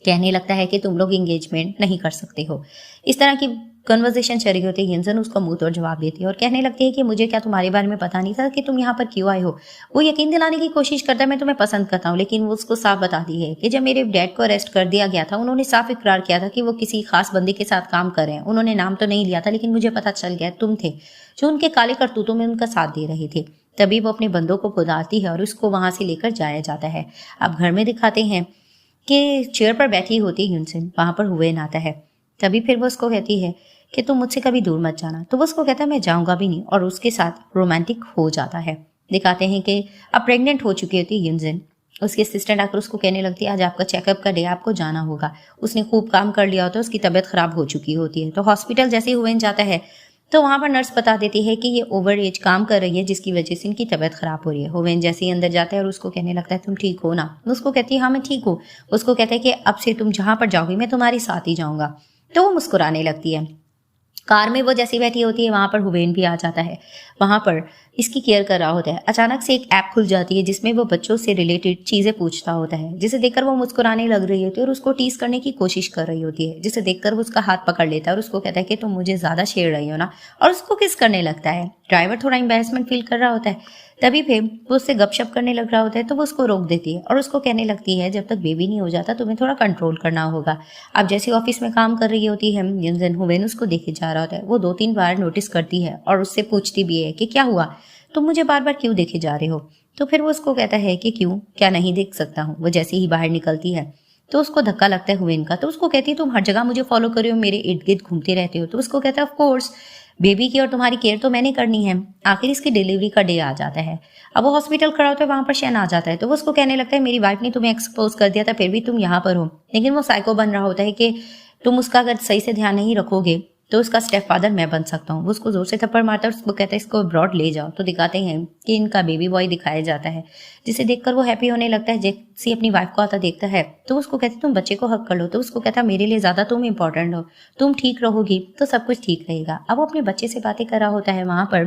कहने लगता है कि तुम लोग एंगेजमेंट नहीं कर सकते हो। इस तरह की कन्वर्सेशन चल रही होती है। ह्युनसेन उसको मुंह तोड़ जवाब देती है और कहने लगती है कि मुझे क्या तुम्हारे बारे में पता नहीं था कि तुम यहाँ पर क्यों आए हो। वो यकीन दिलाने की कोशिश करता है मैं तुम्हें पसंद करता हूँ, लेकिन वो उसको साफ बताती है कि जब मेरे डैड को अरेस्ट कर दिया गया था उन्होंने साफ इकरार किया था कि वो किसी खास बंदे के साथ काम कर रहे हैं। उन्होंने नाम तो नहीं लिया था, लेकिन मुझे पता चल गया तुम थे जो उनके काले करतूतों में उनका साथ दे रहे थे। तभी वो अपने बंदों को बुलाती है और उसको वहां से लेकर जाया जाता है। अब घर में दिखाते हैं कि चेयर पर बैठी होती ह्युनसेन, वहां पर हुवैन आता है। तभी फिर वो उसको कहती है कि तुम मुझसे कभी दूर मत जाना। तो वो उसको कहता है मैं जाऊंगा भी नहीं और उसके साथ रोमांटिक हो जाता है। दिखाते हैं कि अब प्रेग्नेंट हो चुकी होती है ह्युनसेन। उसकी असिस्टेंट आकर उसको कहने लगती है आज आपका चेकअप का डे, आपको जाना होगा। उसने खूब काम कर लिया होता है, उसकी तबीयत खराब हो चुकी होती है। तो हॉस्पिटल जैसे ही हुवैन जाता है तो वहां पर नर्स बता देती है कि ये ओवर एज काम कर रही है जिसकी वजह से इनकी तबीयत खराब हो रही है। हुवैन जैसे ही अंदर जाता है और उसको कहने लगता है तुम ठीक हो ना। उसको कहती है हाँ मैं ठीक हूँ। उसको कहता है कि अब से तुम जहां पर जाओगी मैं तुम्हारे साथ ही जाऊंगा। तो वो मुस्कुराने लगती है। कार में वो जैसी बैठी होती है वहां पर हुवैन भी आ जाता है। वहां पर इसकी केयर कर रहा होता है। अचानक से एक ऐप खुल जाती है जिसमें वो बच्चों से रिलेटेड चीजें पूछता होता है, जिसे देखकर वो मुस्कुराने लग रही होती है और उसको टीज करने की कोशिश कर रही होती है, जिसे देखकर वो उसका हाथ पकड़ लेता है और उसको कहता है कि तुम मुझे ज्यादा छेड़ रही हो ना, और उसको किस करने लगता है। ड्राइवर थोड़ा एम्बैरेसमेंट फील कर रहा होता है। तभी फिर वो उससे गपशप करने लग रहा होता है तो वो उसको रोक देती है और उसको कहने लगती है जब तक बेबी नहीं हो जाता तुम्हें थोड़ा कंट्रोल करना होगा। अब जैसे ऑफिस में काम कर रही होती है ह्युनसेन, हुवैन उसको देखे जा रहा होता है। वो 2-3 बार नोटिस करती है और उससे पूछती भी है कि क्या हुआ, तुम मुझे बार बार क्यों देखे जा रहे हो। तो फिर वो उसको कहता है कि क्यों, क्या नहीं देख सकता हूँ। वो जैसे ही बाहर निकलती है तो उसको धक्का लगता है हुवैन का। तो उसको कहती है तुम हर जगह मुझे फॉलो कर रहे हो, मेरे इर्द गिर्द घूमते रहते हो। तो उसको कहता है ऑफ कोर्स, बेबी की और तुम्हारी केयर तो मैंने करनी है। आखिर इसकी डिलीवरी का डे आ जाता है। अब वो हॉस्पिटल खड़ा होता है, वहां पर शहन आ जाता है। तो वो उसको कहने लगता है मेरी वाइफ ने तुम्हें एक्सपोज कर दिया था फिर भी तुम यहाँ पर हो। लेकिन वो साइको बन रहा होता है कि तुम उसका अगर सही से ध्यान नहीं रखोगे तो उसका स्टेप फादर मैं बन सकता हूँ। वो उसको जोर से थप्पड़ मारता है और उसको कहता है इसको अब्रॉड ले जाओ। तो दिखाते हैं कि इनका बेबी बॉय दिखाया जाता है, जिसे देखकर वो हैप्पी होने लगता है। जैसे अपनी वाइफ को आता देखता है तो उसको कहते तुम बच्चे को हक कर लो। तो उसको कहता है मेरे लिए ज्यादा तुम इंपॉर्टेंट हो, तुम ठीक रहोगी तो सब कुछ ठीक रहेगा। अब वो अपने बच्चे से बातें कर रहा होता है। वहां पर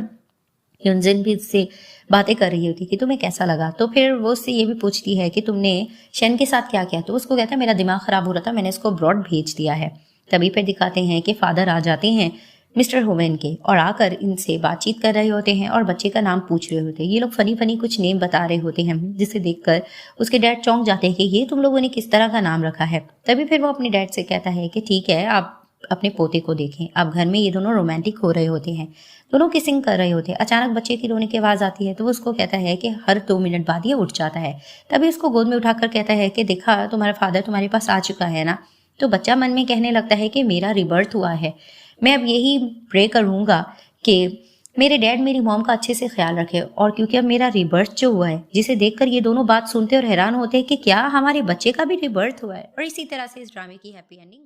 ह्युनसेन भी इससे बातें कर रही होती कि तुम्हें कैसा लगा। तो फिर वो उससे ये भी पूछती है कि तुमने शहन के साथ क्या किया। तो उसको कहता है मेरा दिमाग खराब हो रहा था, मैंने इसको अब्रॉड भेज दिया है। तभी फिर दिखाते हैं कि फादर आ जाते हैं मिस्टर हुवैन के और आकर इनसे बातचीत कर रहे होते हैं और बच्चे का नाम पूछ रहे होते हैं। ये लोग फनी फनी कुछ नेम बता रहे होते हैं, जिसे देखकर उसके डैड चौंक जाते हैं कि ये तुम लोगों ने किस तरह का नाम रखा है। तभी फिर वो अपने डैड से कहता है कि ठीक है आप अपने पोते को देखें। अब घर में ये दोनों रोमांटिक हो रहे होते हैं, दोनों किसिंग कर रहे होते हैं। अचानक बच्चे की रोने की आवाज आती है तो वो उसको कहता है कि हर 2 मिनट बाद ये उठ जाता है। तभी उसको गोद में उठाकर कहता है कि देखा तुम्हारा फादर तुम्हारे पास आ चुका है ना। तो बच्चा मन में कहने लगता है कि मेरा रिबर्थ हुआ है, मैं अब यही प्रे करूंगा कि मेरे डैड मेरी मॉम का अच्छे से ख्याल रखे। और क्योंकि अब मेरा रिबर्थ जो हुआ है, जिसे देखकर ये दोनों बात सुनते और हैरान होते हैं कि क्या हमारे बच्चे का भी रिबर्थ हुआ है। और इसी तरह से इस ड्रामे की हैप्पी एंडिंग